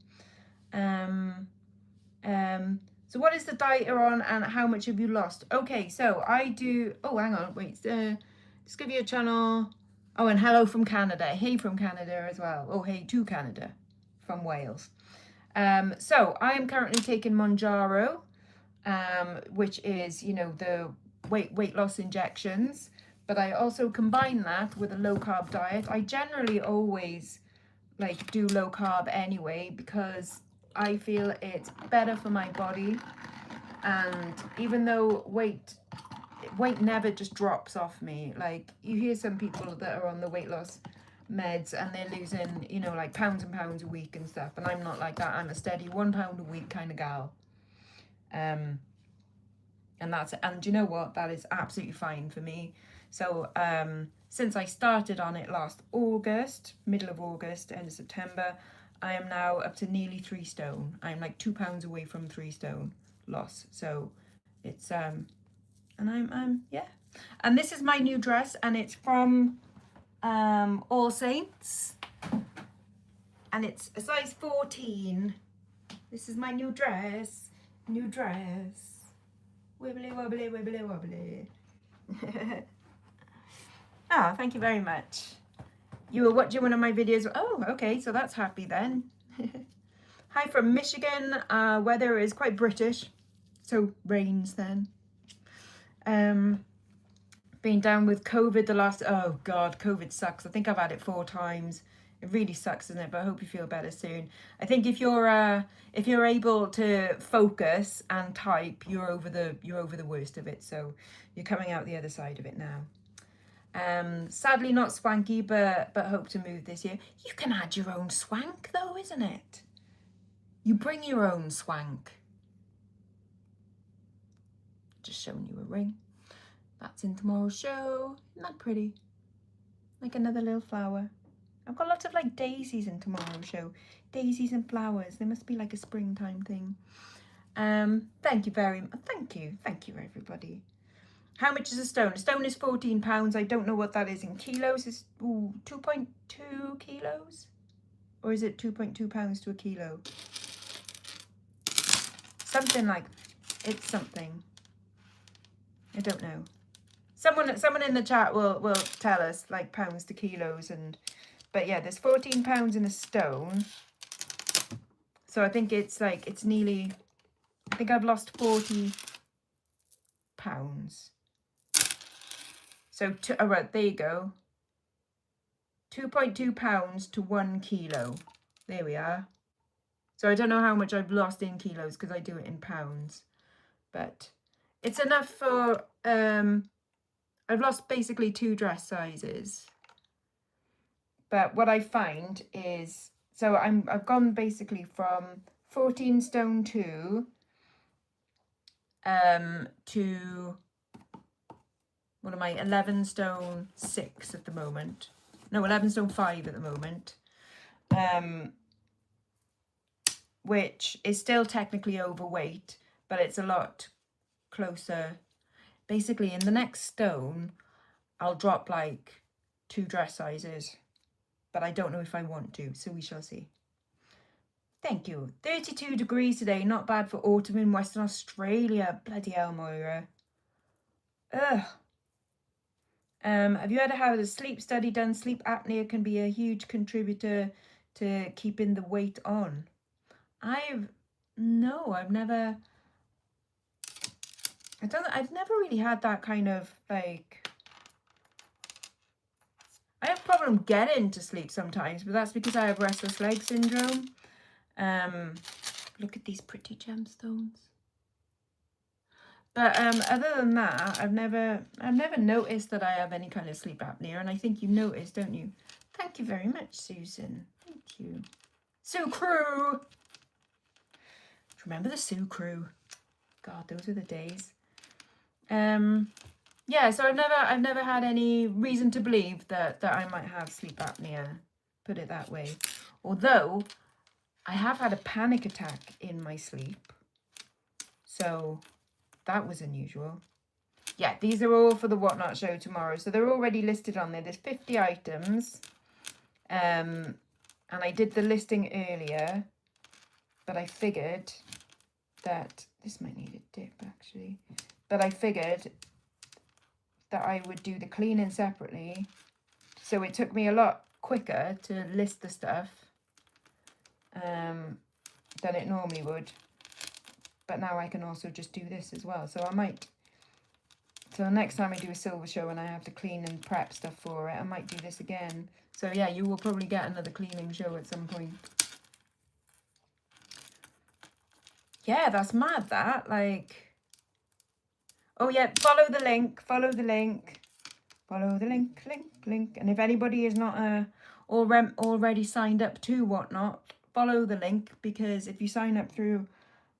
So what is the diet you're on and how much have you lost? Okay, so I do... Oh, hang on, wait. Discover your channel. Oh, and hello from Canada. Hey from Canada as well. Oh, hey to Canada from Wales. So I am currently taking Monjaro, which is, you know, the weight loss injections. But I also combine that with a low carb diet. I generally always like do low carb anyway, because I feel it's better for my body. And even though weight never just drops off me, like you hear some people that are on the weight loss meds and they're losing, you know, like pounds and pounds a week and stuff, and I'm not like that. I'm a steady 1 pound a week kind of gal. And you know what, that is absolutely fine for me. So since I started on it last August, middle of August, end of September, I am now up to nearly 3 stone. I'm like 2 pounds away from 3 stone loss. So it's and I'm yeah. And this is my new dress, and it's from All Saints, and it's a size 14. This is my new dress. Wibbly wobbly, wibbly wobbly. Ah, thank you very much. You were watching one of my videos. Oh, okay, so that's happy then. Hi from Michigan. Weather is quite British, so rains then. Been down with COVID the last... Oh, God, COVID sucks. I think I've had it 4 times It really sucks, doesn't it? But I hope you feel better soon. I think if you're able to focus and type, you're over the worst of it. So you're coming out the other side of it now. Sadly not swanky, but hope to move this year. You can add your own swank though, isn't it? You bring your own swank. Just showing you a ring. That's in tomorrow's show. Isn't that pretty? Like another little flower. I've got lots of like daisies in tomorrow's show. Daisies and flowers. There must be like a springtime thing. Thank you very much. Thank you everybody. How much is a stone? A stone is £14. I don't know what that is in kilos. It's 2.2 kilos? Or is it 2.2 pounds to a kilo? Something like, it's something. I don't know. Someone in the chat will tell us like pounds to kilos, but yeah, there's £14 in a stone. So I think it's like, it's nearly, I think I've lost £40. So, oh, right, there you go. 2.2 pounds to 1 kilo. There we are. So I don't know how much I've lost in kilos because I do it in pounds. But it's enough for, I've lost basically 2 dress sizes. But what I find is, so I've gone basically from 14 stone 2 to, what am I, 11 stone 6 at the moment. No, 11 stone 5 at the moment. Which is still technically overweight, but it's a lot closer. Basically, in the next stone, I'll drop like 2 dress sizes. But I don't know if I want to, so we shall see. Thank you. 32 degrees today, not bad for autumn in Western Australia. Bloody hell, Moira. Ugh. Have you ever had a sleep study done? Sleep apnea can be a huge contributor to keeping the weight on. I've never really had that kind of like, I have problem getting to sleep sometimes, but that's because I have restless leg syndrome. Look at these pretty gemstones. But other than that, I've never noticed that I have any kind of sleep apnea, and I think you noticed, don't you? Thank you very much, Susan. Thank you. Sue Crew. Remember the Sue Crew? God, those were the days. Yeah, so I've never had any reason to believe that I might have sleep apnea, put it that way. Although I have had a panic attack in my sleep. So that was unusual. Yeah, these are all for the Whatnot show tomorrow. So they're already listed on there. There's 50 items. And I did the listing earlier, but I figured that this might need a dip actually. But I figured that I would do the cleaning separately. So it took me a lot quicker to list the stuff than it normally would. But now I can also just do this as well. So I might, so next time I do a silver show and I have to clean and prep stuff for it, I might do this again. So yeah, you will probably get another cleaning show at some point. Yeah, that's mad, that, like, oh yeah, follow the link, link. And if anybody is not already signed up to Whatnot, follow the link, because if you sign up through,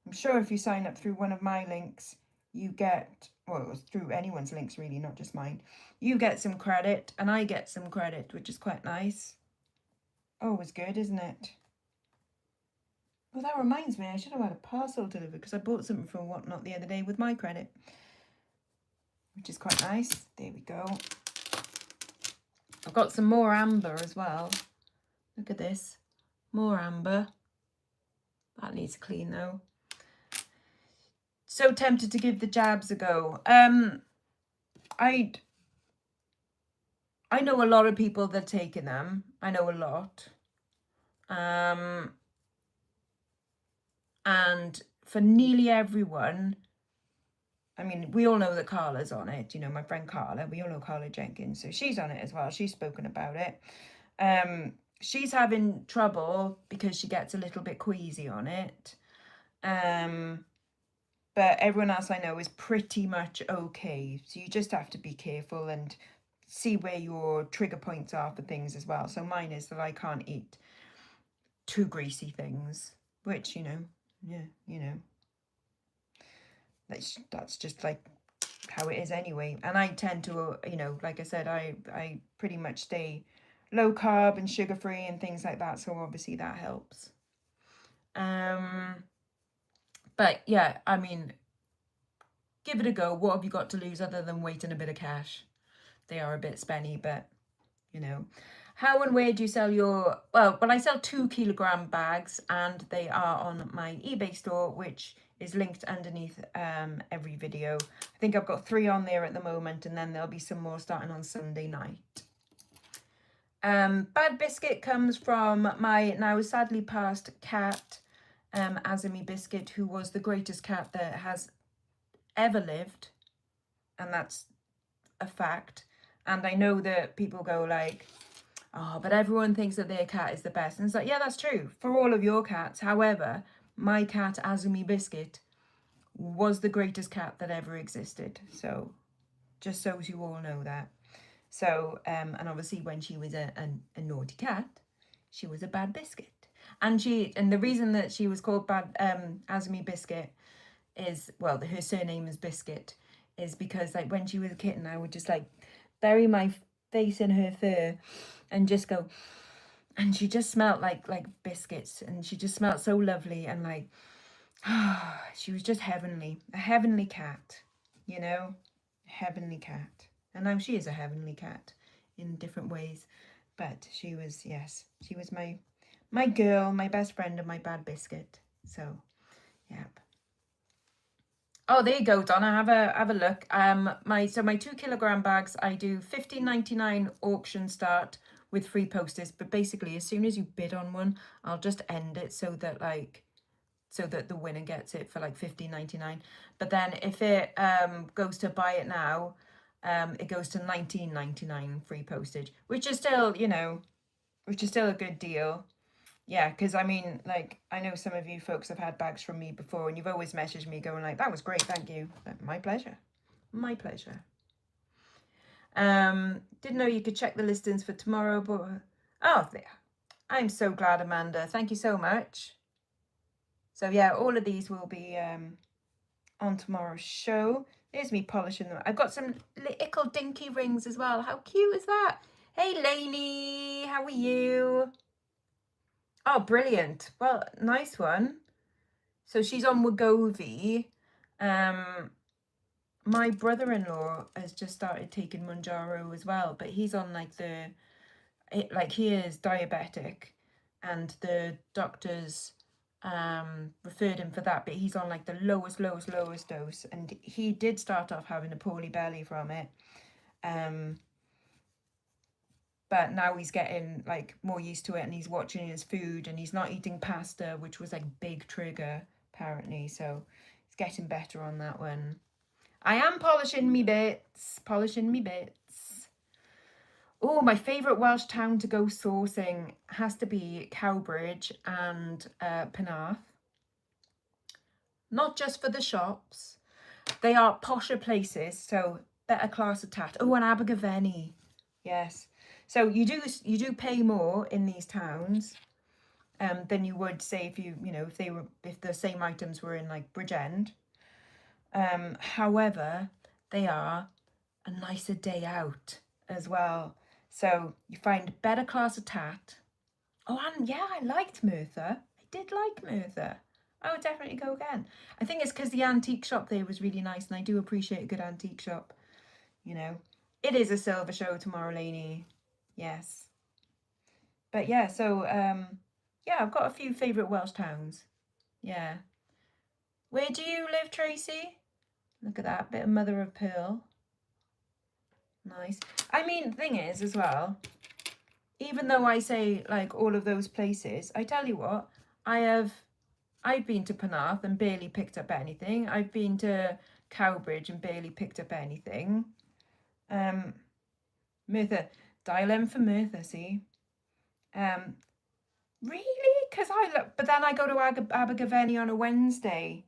I'm sure if you sign up through one of my links, you get, well, it was through anyone's links really, not just mine, you get some credit and I get some credit, which is quite nice. Always good, isn't it? Well, that reminds me, I should have had a parcel delivered because I bought something from Whatnot the other day with my credit, which is quite nice. There we go. I've got some more amber as well. Look at this. More amber. That needs clean though. So tempted to give the jabs a go. I know a lot of people that are taking them. I know a lot. And for nearly everyone, I mean, we all know that Carla's on it. You know, my friend Carla, we all know Carla Jenkins. So she's on it as well. She's spoken about it. she's having trouble because she gets a little bit queasy on it. But everyone else I know is pretty much okay. So you just have to be careful and see where your trigger points are for things as well. So mine is that I can't eat too greasy things, which, that's just like how it is anyway. And I tend to, like I said, I pretty much stay low carb and sugar free and things like that. So obviously that helps. But yeah, I mean, give it a go. What have you got to lose other than weight and a bit of cash? They are a bit spenny, but how and where do you sell your, well, I sell 2 kilogram bags, and they are on my eBay store, which is linked underneath every video. I think I've got 3 on there at the moment, and then there'll be some more starting on Sunday night. Bad Biscuit comes from my now sadly passed cat, Azumi Biscuit, who was the greatest cat that has ever lived, and that's a fact. And I know that people go like, oh, but everyone thinks that their cat is the best. And it's like, yeah, that's true for all of your cats. However, my cat, Azumi Biscuit, was the greatest cat that ever existed. So just so you all know that. So, and obviously when she was a naughty cat, she was a bad biscuit. And the reason that she was called bad Azumi Biscuit is, well, her surname is Biscuit, is because like when she was a kitten, I would just like bury my face in her fur and just go, and she just smelled like biscuits, and she just smelled so lovely, and like she was just heavenly, a heavenly cat, heavenly cat. And now she is a heavenly cat in different ways, but she was, yes, she was my girl, my best friend, and my bad biscuit. So yep. Oh, there you go, Donna. Have a look. My 2 kilogram bags, I do $15.99 auction start with free postage. But basically, as soon as you bid on one, I'll just end it so that the winner gets it for like $15.99. But then if it goes to buy it now, it goes to $19.99 free postage, which is still a good deal. Yeah, because I mean, like, I know some of you folks have had bags from me before, and you've always messaged me going like, that was great, thank you. My pleasure. My pleasure. Didn't know you could check the listings for tomorrow, but oh, there. I'm so glad, Amanda. Thank you so much. So yeah, all of these will be on tomorrow's show. There's me polishing them. I've got some little dinky rings as well. How cute is that? Hey, Lainey, how are you? Oh, brilliant. Well, nice one. So she's on Wegovy. My brother-in-law has just started taking Mounjaro as well, but he's on he is diabetic, and the doctors referred him for that, but he's on like the lowest dose, and he did start off having a poorly belly from it. But now he's getting like more used to it, and he's watching his food, and he's not eating pasta, which was like big trigger apparently. So he's getting better on that one. I am polishing me bits. Oh, my favourite Welsh town to go sourcing has to be Cowbridge and Penarth. Not just for the shops. They are posher places, so better class of tat. Oh, and Abergavenny. Yes. So you do pay more in these towns than you would say if the same items were in like Bridgend. However, they are a nicer day out as well. So you find better class of tat. Oh, and yeah, I liked Merthyr. I did like Merthyr. I would definitely go again. I think it's because the antique shop there was really nice, and I do appreciate a good antique shop. It is a silver show tomorrow, Lainey. Yes. But yeah, so yeah, I've got a few favourite Welsh towns. Yeah. Where do you live, Tracy? Look at that, bit of mother of pearl. Nice. I mean, the thing is as well, even though I say like all of those places, I tell you what, I've been to Penarth and barely picked up anything. I've been to Cowbridge and barely picked up anything. Merthyr, dial M for Merthyr, see? Really? Because I look, but then I go to Abergavenny on a Wednesday,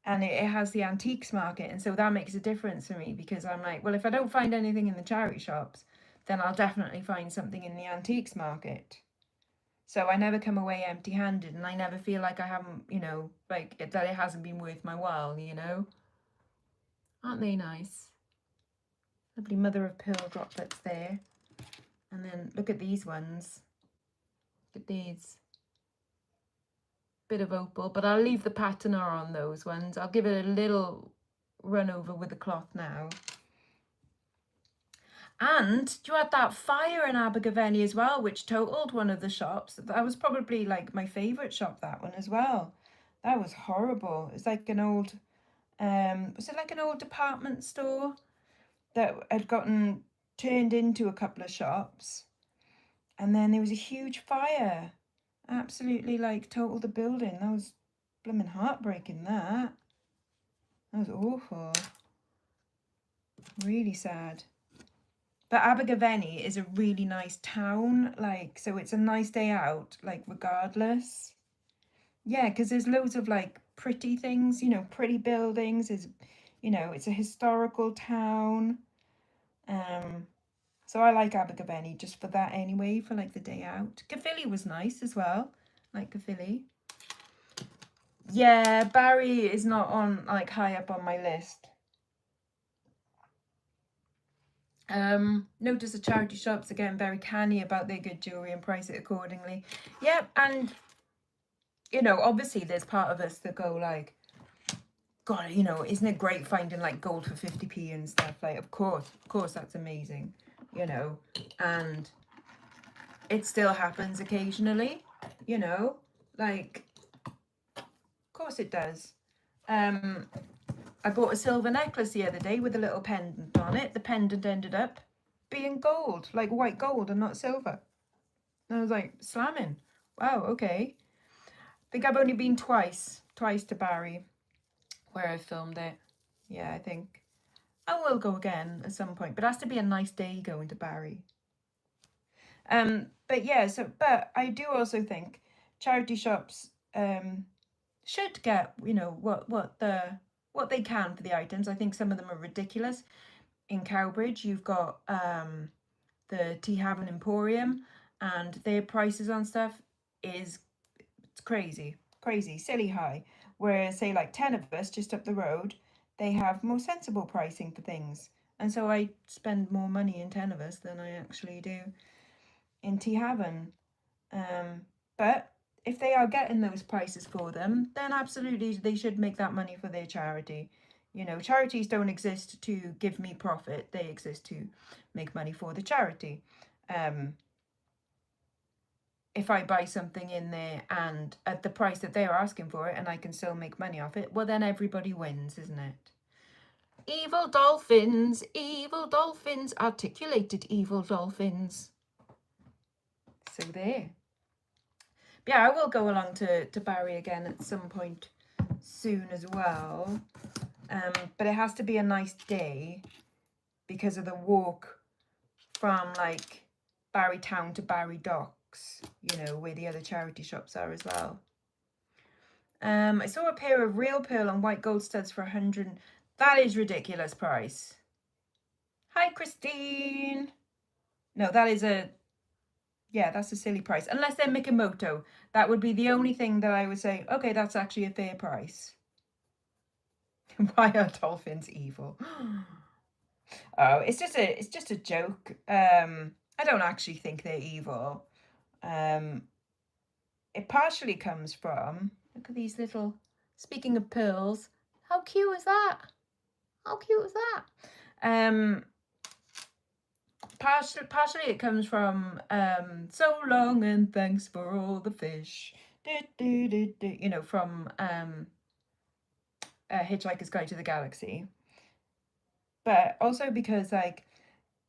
and it has the antiques market, and so that makes a difference for me because I'm like, well, if I don't find anything in the charity shops, then I'll definitely find something in the antiques market. So I never come away empty-handed, and I never feel like I haven't, like that it hasn't been worth my while. Aren't they nice? Lovely mother of pearl droplets there. And then look at these ones. Look at these. Bit of opal, but I'll leave the patina on those ones. I'll give it a little run over with the cloth now. And you had that fire in Abergavenny as well, which totaled one of the shops. That was probably like my favourite shop, that one as well. That was horrible. It's like an old, was it like an old department store that had gotten turned into a couple of shops? And then there was a huge fire. Absolutely like totaled the building. That was blooming heartbreaking, that. That was awful. Really sad. But Abergavenny is a really nice town, like, so it's a nice day out, like, regardless. Yeah, because there's loads of, like, pretty things, pretty buildings. It's a historical town. So I like Abergavenny just for that anyway, for, like, the day out. Caerphilly was nice as well, like Caerphilly. Yeah, Barry is not on, like, high up on my list. Notice the charity shops are getting very canny about their good jewellery and price it accordingly. Yep, and obviously there's part of us that go like, God, isn't it great finding like gold for 50p and stuff? Like, of course that's amazing, and it still happens occasionally, like, of course it does. I bought a silver necklace the other day with a little pendant on it. The pendant ended up being gold, like white gold and not silver. And I was like, slamming. Wow, okay. I think I've only been twice to Barry, where I filmed it. Yeah, I think I will go again at some point, but it has to be a nice day going to Barry. But yeah, but I do also think charity shops should get, what they can for the items. I think some of them are ridiculous. In Cowbridge, you've got the Tea Haven Emporium, and their prices on stuff is crazy, silly high. Whereas, say, like Tenebus, just up the road, they have more sensible pricing for things. And so I spend more money in Tenebus than I actually do in Tea Haven. But if they are getting those prices for them, then absolutely they should make that money for their charity. Charities don't exist to give me profit. They exist to make money for the charity. If I buy something in there and at the price that they're asking for it and I can still make money off it, well, then everybody wins, isn't it? Evil dolphins, articulated evil dolphins. So there. Yeah, I will go along to Barry again at some point soon as well. But it has to be a nice day because of the walk from like Barry Town to Barry Docks, where the other charity shops are as well. I saw a pair of real pearl and white gold studs for 100. That is ridiculous price. Hi, Christine. No, that's a silly price. Unless they're Mikimoto. That would be the only thing that I would say, okay, that's actually a fair price. Why are dolphins evil? Oh, it's just a joke. I don't actually think they're evil. It partially comes from, look at these little, speaking of pearls, how cute is that? How cute is that? Partially it comes from so long and thanks for all the fish. From Hitchhiker's Guide to the Galaxy. But also because, like,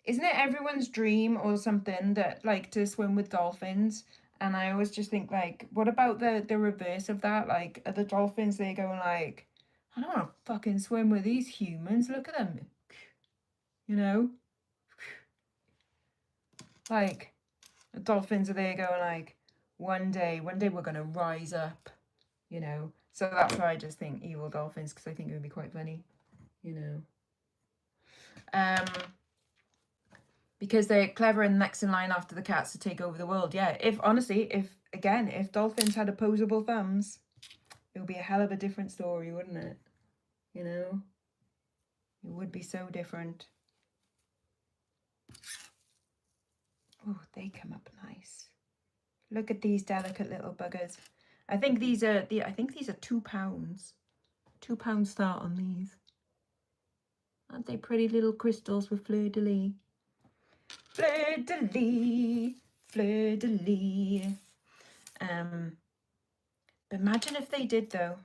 isn't it everyone's dream or something that, like, to swim with dolphins? And I always just think, like, what about the reverse of that? Like, are the dolphins, they're going like, I don't want to fucking swim with these humans. Look at them. Like, The dolphins are there going like, one day we're going to rise up, you know. So that's why I just think evil dolphins, because I think it would be quite funny, you know. Because they're clever and next in line after the cats to take over the world. Yeah, if dolphins had opposable thumbs, it would be a hell of a different story, wouldn't it? You know, it would be so different. Oh, they come up nice. Look at these delicate little buggers. I think these are £2. £2 start on these. Aren't they pretty little crystals with fleur-de-lis? Fleur-de-lis, fleur-de-lis. Imagine if they did though.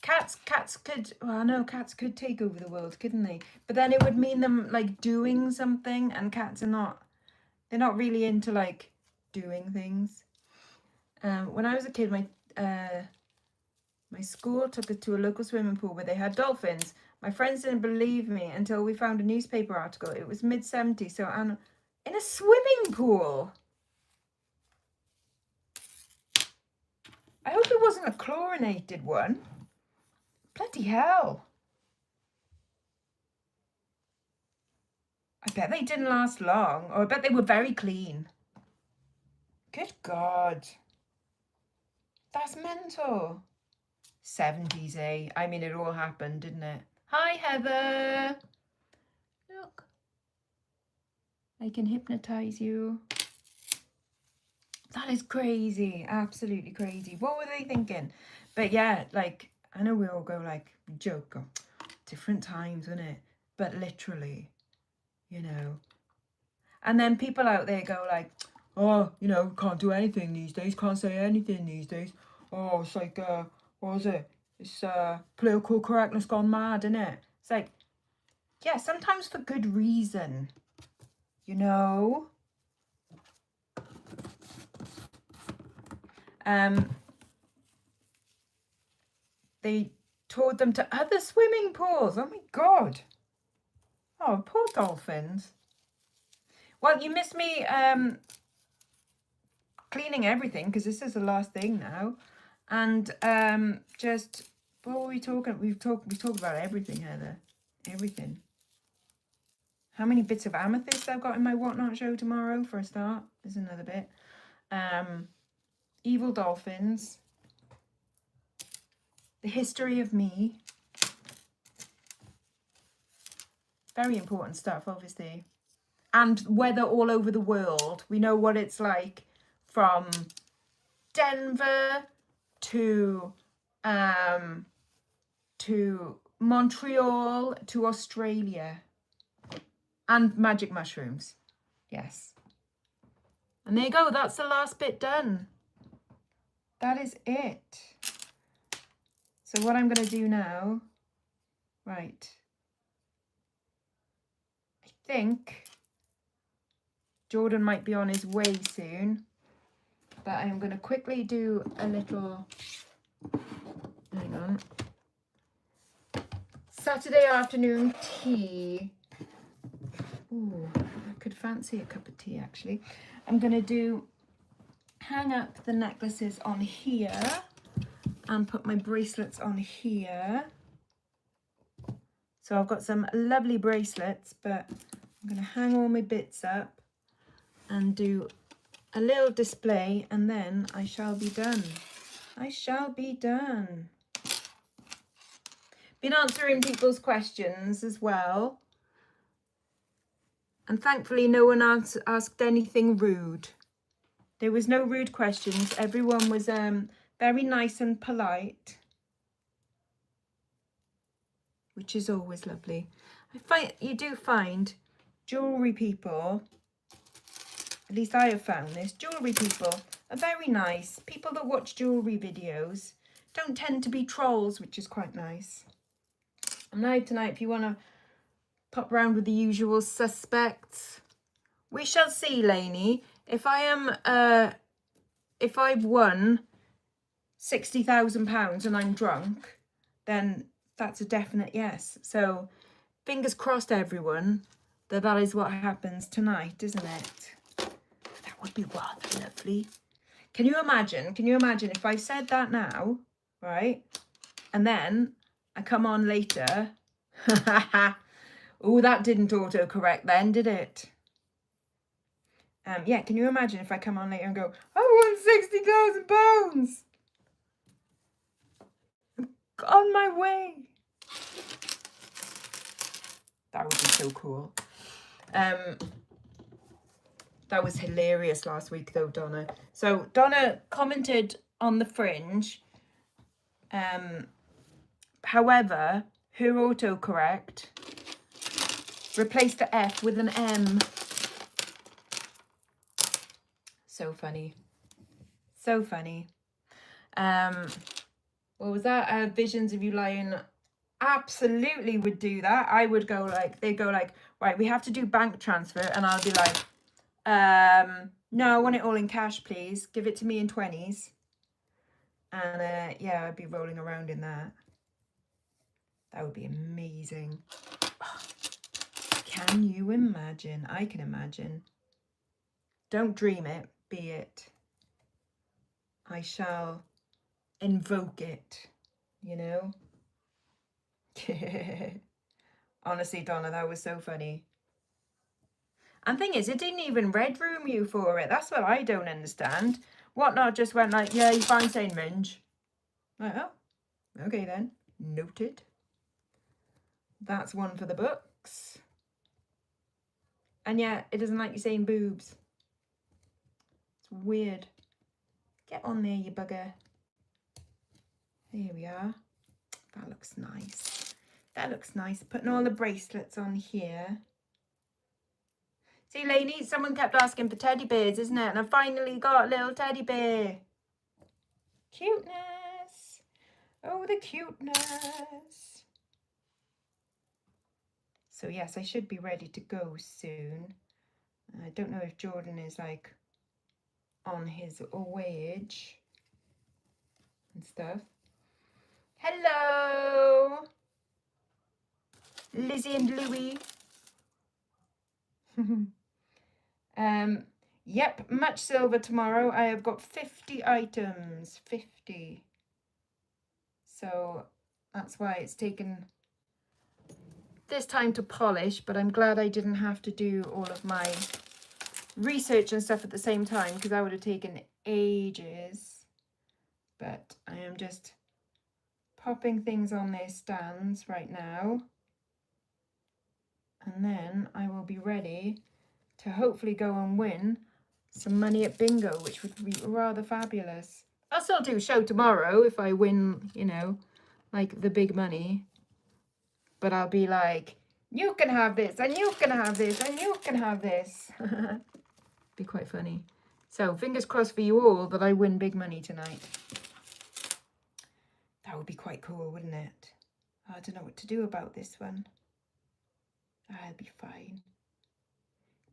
Cats could, well, no, cats could take over the world, couldn't they? But then it would mean them like doing something, and cats are they're not really into like doing things. When I was a kid, my school took us to a local swimming pool where they had dolphins. My friends didn't believe me until we found a newspaper article. It was mid-70s, so in a swimming pool. I hope it wasn't a chlorinated one. Bloody hell. I bet they didn't last long, or I bet they were very clean. Good God. That's mental. 70s, eh? I mean, it all happened, didn't it? Hi, Heather. Look. I can hypnotize you. That is crazy. Absolutely crazy. What were they thinking? But yeah, like, I know we all go like, joke, different times, isn't it? But literally, you know. And then people out there go like, oh, you know, can't do anything these days, can't say anything these days. Oh, it's like, what was it? It's political correctness gone mad, isn't it? It's like, yeah, sometimes for good reason, you know. They toured them to other swimming pools. Oh my God. Oh, poor dolphins. Well, you missed me cleaning everything, because this is the last thing now. And just, what were we talking? We talked about everything, Heather. Everything. How many bits of amethyst I've got in my Whatnot show tomorrow for a start. There's another bit. Evil dolphins. The history of me. Very important stuff, obviously. And weather all over the world. We know what it's like from Denver to Montreal to Australia. And magic mushrooms. Yes. And there you go. That's the last bit done. That is it. So what I'm going to do now, right, I think Jordan might be on his way soon, but I'm going to quickly do a little, hang on, Saturday afternoon tea. Ooh, I could fancy a cup of tea actually. I'm going to hang up the necklaces on here and put my bracelets on here. So I've got some lovely bracelets, but I'm going to hang all my bits up and do a little display, and then I shall be done. I shall be done. Been answering people's questions as well. And thankfully no one asked anything rude. There was no rude questions. Everyone was very nice and polite, which is always lovely. You do find jewellery people, at least I have found this, jewellery people are very nice. People that watch jewellery videos don't tend to be trolls, which is quite nice. I'm live tonight if you want to pop around with the usual suspects. We shall see, Lainey. If I've won £60,000 and I'm drunk, then that's a definite yes. So fingers crossed, everyone. that is what happens tonight, isn't it? That would be rather lovely. Can you imagine if I said that now, right? And then I come on later. Oh, that didn't autocorrect then, did it? Yeah, can you imagine if I come on later and go, I won £60,000 on my way. That would be so cool. That was hilarious last week though, Donna. So Donna commented on the fringe. However, her autocorrect replaced the F with an M. So funny. So funny. What was that? Visions of you lying. Absolutely would do that. I would go like, they'd go like, right, we have to do bank transfer. And I'll be like, no, I want it all in cash, please. Give it to me in 20s. And yeah, I'd be rolling around in that. That would be amazing. Oh, can you imagine? I can imagine. Don't dream it, be it. I shall invoke it, you know? Honestly, Donna, that was so funny. And thing is, it didn't even red room you for it. That's what I don't understand. Whatnot just went like, yeah, you're fine saying minge. Like, oh, okay then. Noted. That's one for the books. And yeah, it doesn't like you saying boobs. It's weird. Get on there, you bugger. There we are. That looks nice. That looks nice. Putting all the bracelets on here. See, Lainey, someone kept asking for teddy bears, isn't it? And I finally got a little teddy bear. Cuteness. Oh, the cuteness. So yes, I should be ready to go soon. I don't know if Jordan is like on his wage and stuff. Hello, Lizzie and Louie. Yep, much silver tomorrow. I have got 50 items. 50. So that's why it's taken this time to polish, but I'm glad I didn't have to do all of my research and stuff at the same time, because that would have taken ages. But I am just popping things on their stands right now, and then I will be ready to hopefully go and win some money at bingo, which would be rather fabulous. I'll still do a show tomorrow if I win, you know, like the big money. But I'll be like, you can have this, and you can have this, and you can have this. Be quite funny. So fingers crossed for you all that I win big money tonight. That would be quite cool, wouldn't it? I don't know what to do about this one. I'll be fine.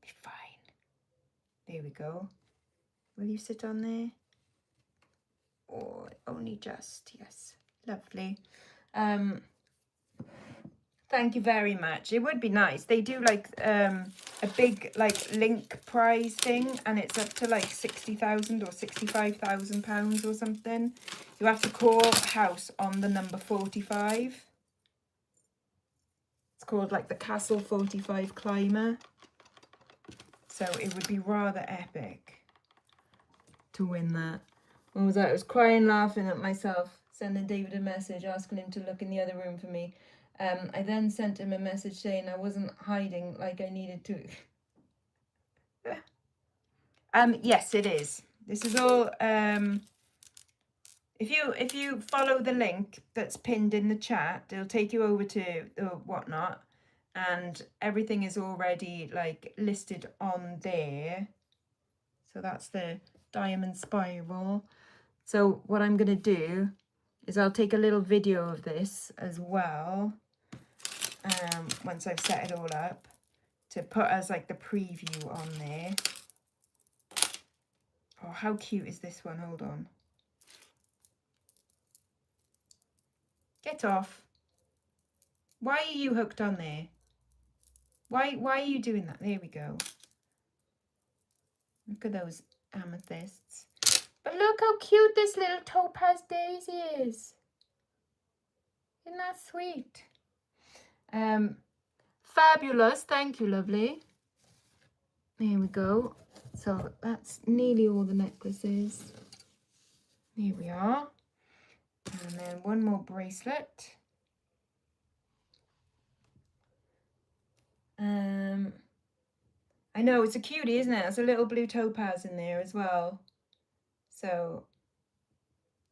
Be fine. There we go. Will you sit on there? Or only just, yes. Lovely. Thank you very much. It would be nice. They do like a big like link prize thing, and it's up to like 60,000 or 65,000 pounds or something. You have to call house on the number 45. It's called like the Castle 45 Climber. So it would be rather epic to win that. What was that? I was crying, laughing at myself, sending David a message, asking him to look in the other room for me. I then sent him a message saying I wasn't hiding like I needed to. Yes, it is. This is all. If you follow the link that's pinned in the chat, it'll take you over to whatnot, and everything is already like listed on there. So that's the diamond spiral. So what I'm gonna do is I'll take a little video of this as well. Once I've set it all up, to put as like the preview on there. Oh, how cute is this one? Hold on. Get off. Why are you hooked on there? Why are you doing that? There we go. Look at those amethysts. But look how cute this little topaz daisy is. Isn't that sweet? Fabulous. Thank you, lovely. There we go. So that's nearly all the necklaces. Here we are. And then one more bracelet. I know, it's a cutie, isn't it? There's a little blue topaz in there as well. So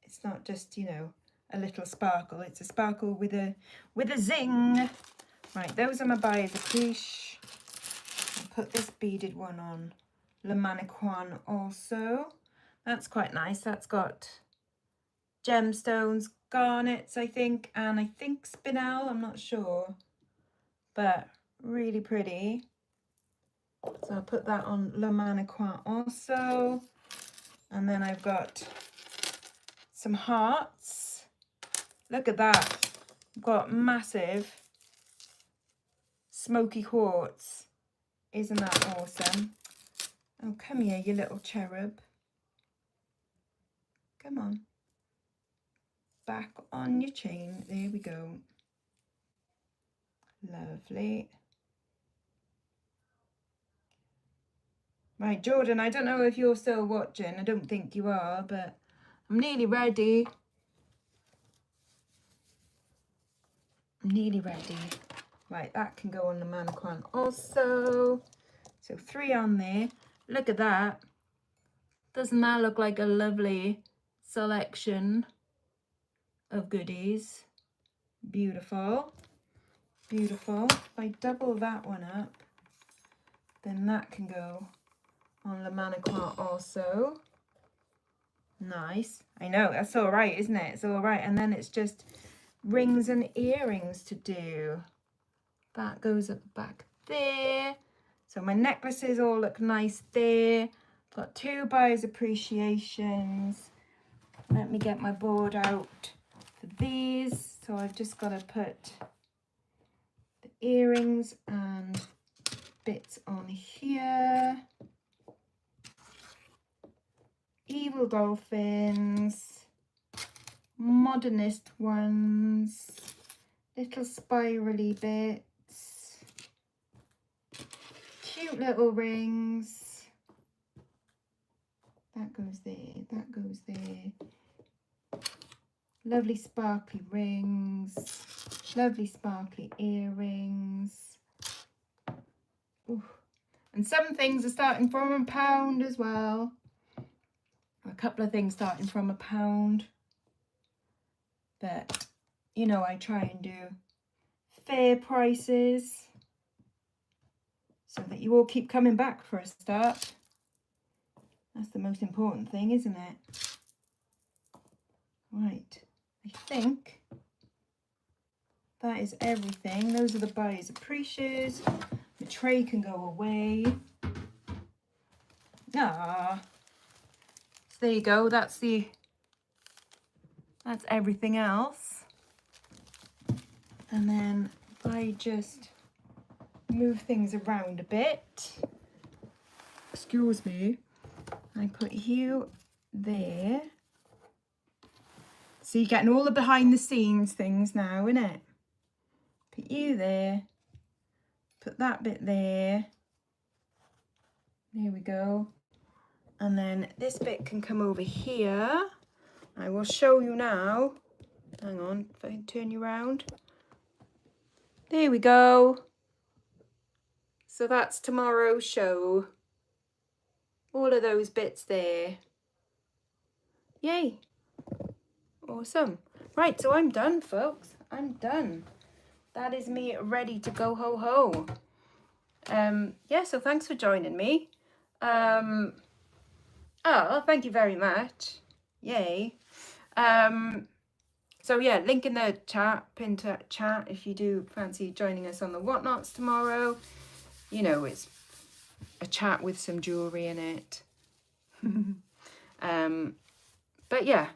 it's not just, you know, a little sparkle. It's a sparkle with a zing. Right, those are my buyer's caprice. I'll put this beaded one on Le Mannequin also. That's quite nice. That's got gemstones, garnets, I think, and I think spinel, I'm not sure. But really pretty. So I'll put that on Le Mannequin also. And then I've got some hearts. Look at that. I've got massive smoky quartz. Isn't that awesome? Oh, come here, you little cherub. Come on. Back on your chain. There we go. Lovely. Right, Jordan, I don't know if you're still watching. I don't think you are, but I'm nearly ready. I'm nearly ready. Right, that can go on the mannequin also. So 3 on there. Look at that. Doesn't that look like a lovely selection of goodies? Beautiful. Beautiful. If I double that one up, then that can go on Le Mannequin also. Nice. I know, that's all right, isn't it? It's all right. And then it's just rings and earrings to do. That goes at the back there. So my necklaces all look nice there. Got 2 buyer's appreciations. Let me get my board out for these. So I've just got to put the earrings and bits on here. Evil dolphins, modernist ones, little spirally bits, cute little rings. That goes there, that goes there. Lovely sparkly rings, lovely sparkly earrings. Ooh. And some things are starting from £1 as well. A couple of things starting from £1. But, you know, I try and do fair prices so that you all keep coming back for a start. That's the most important thing, isn't it? Right, I think that is everything. Those are the buyer's appreciations. The tray can go away. Ah, so there you go. That's everything else. And then if I just move things around a bit, excuse me, I put you there. So you're getting all the behind the scenes things now, innit? Put you there. Put that bit there. There we go. And then this bit can come over here. I will show you now. Hang on, if I can turn you around. There we go. So that's tomorrow's show. All of those bits there. Yay. Awesome. Right, so I'm done, folks. I'm done. That is me ready to go ho-ho. Yeah, so thanks for joining me. Oh, thank you very much. Yay. So yeah, link in the chat, pinned chat if you do fancy joining us on the Whatnots tomorrow. You know, it's a chat with some jewellery in it. But yeah,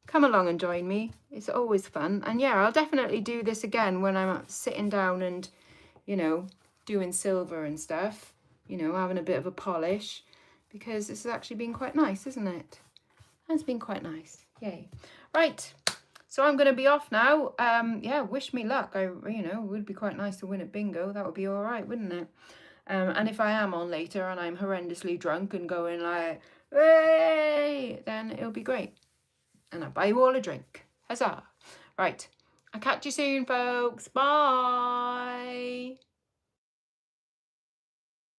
come along and join me. It's always fun. And yeah, I'll definitely do this again when I'm sitting down and, you know, doing silver and stuff, you know, having a bit of a polish, because this has actually been quite nice, isn't it? It's been quite nice. Yay. Right. So I'm going to be off now. Yeah, wish me luck. You know, it would be quite nice to win at bingo. That would be all right, wouldn't it? And if I am on later and I'm horrendously drunk and going like, hey, then it'll be great. And I'll buy you all a drink. Huzzah. Right. I'll catch you soon, folks. Bye.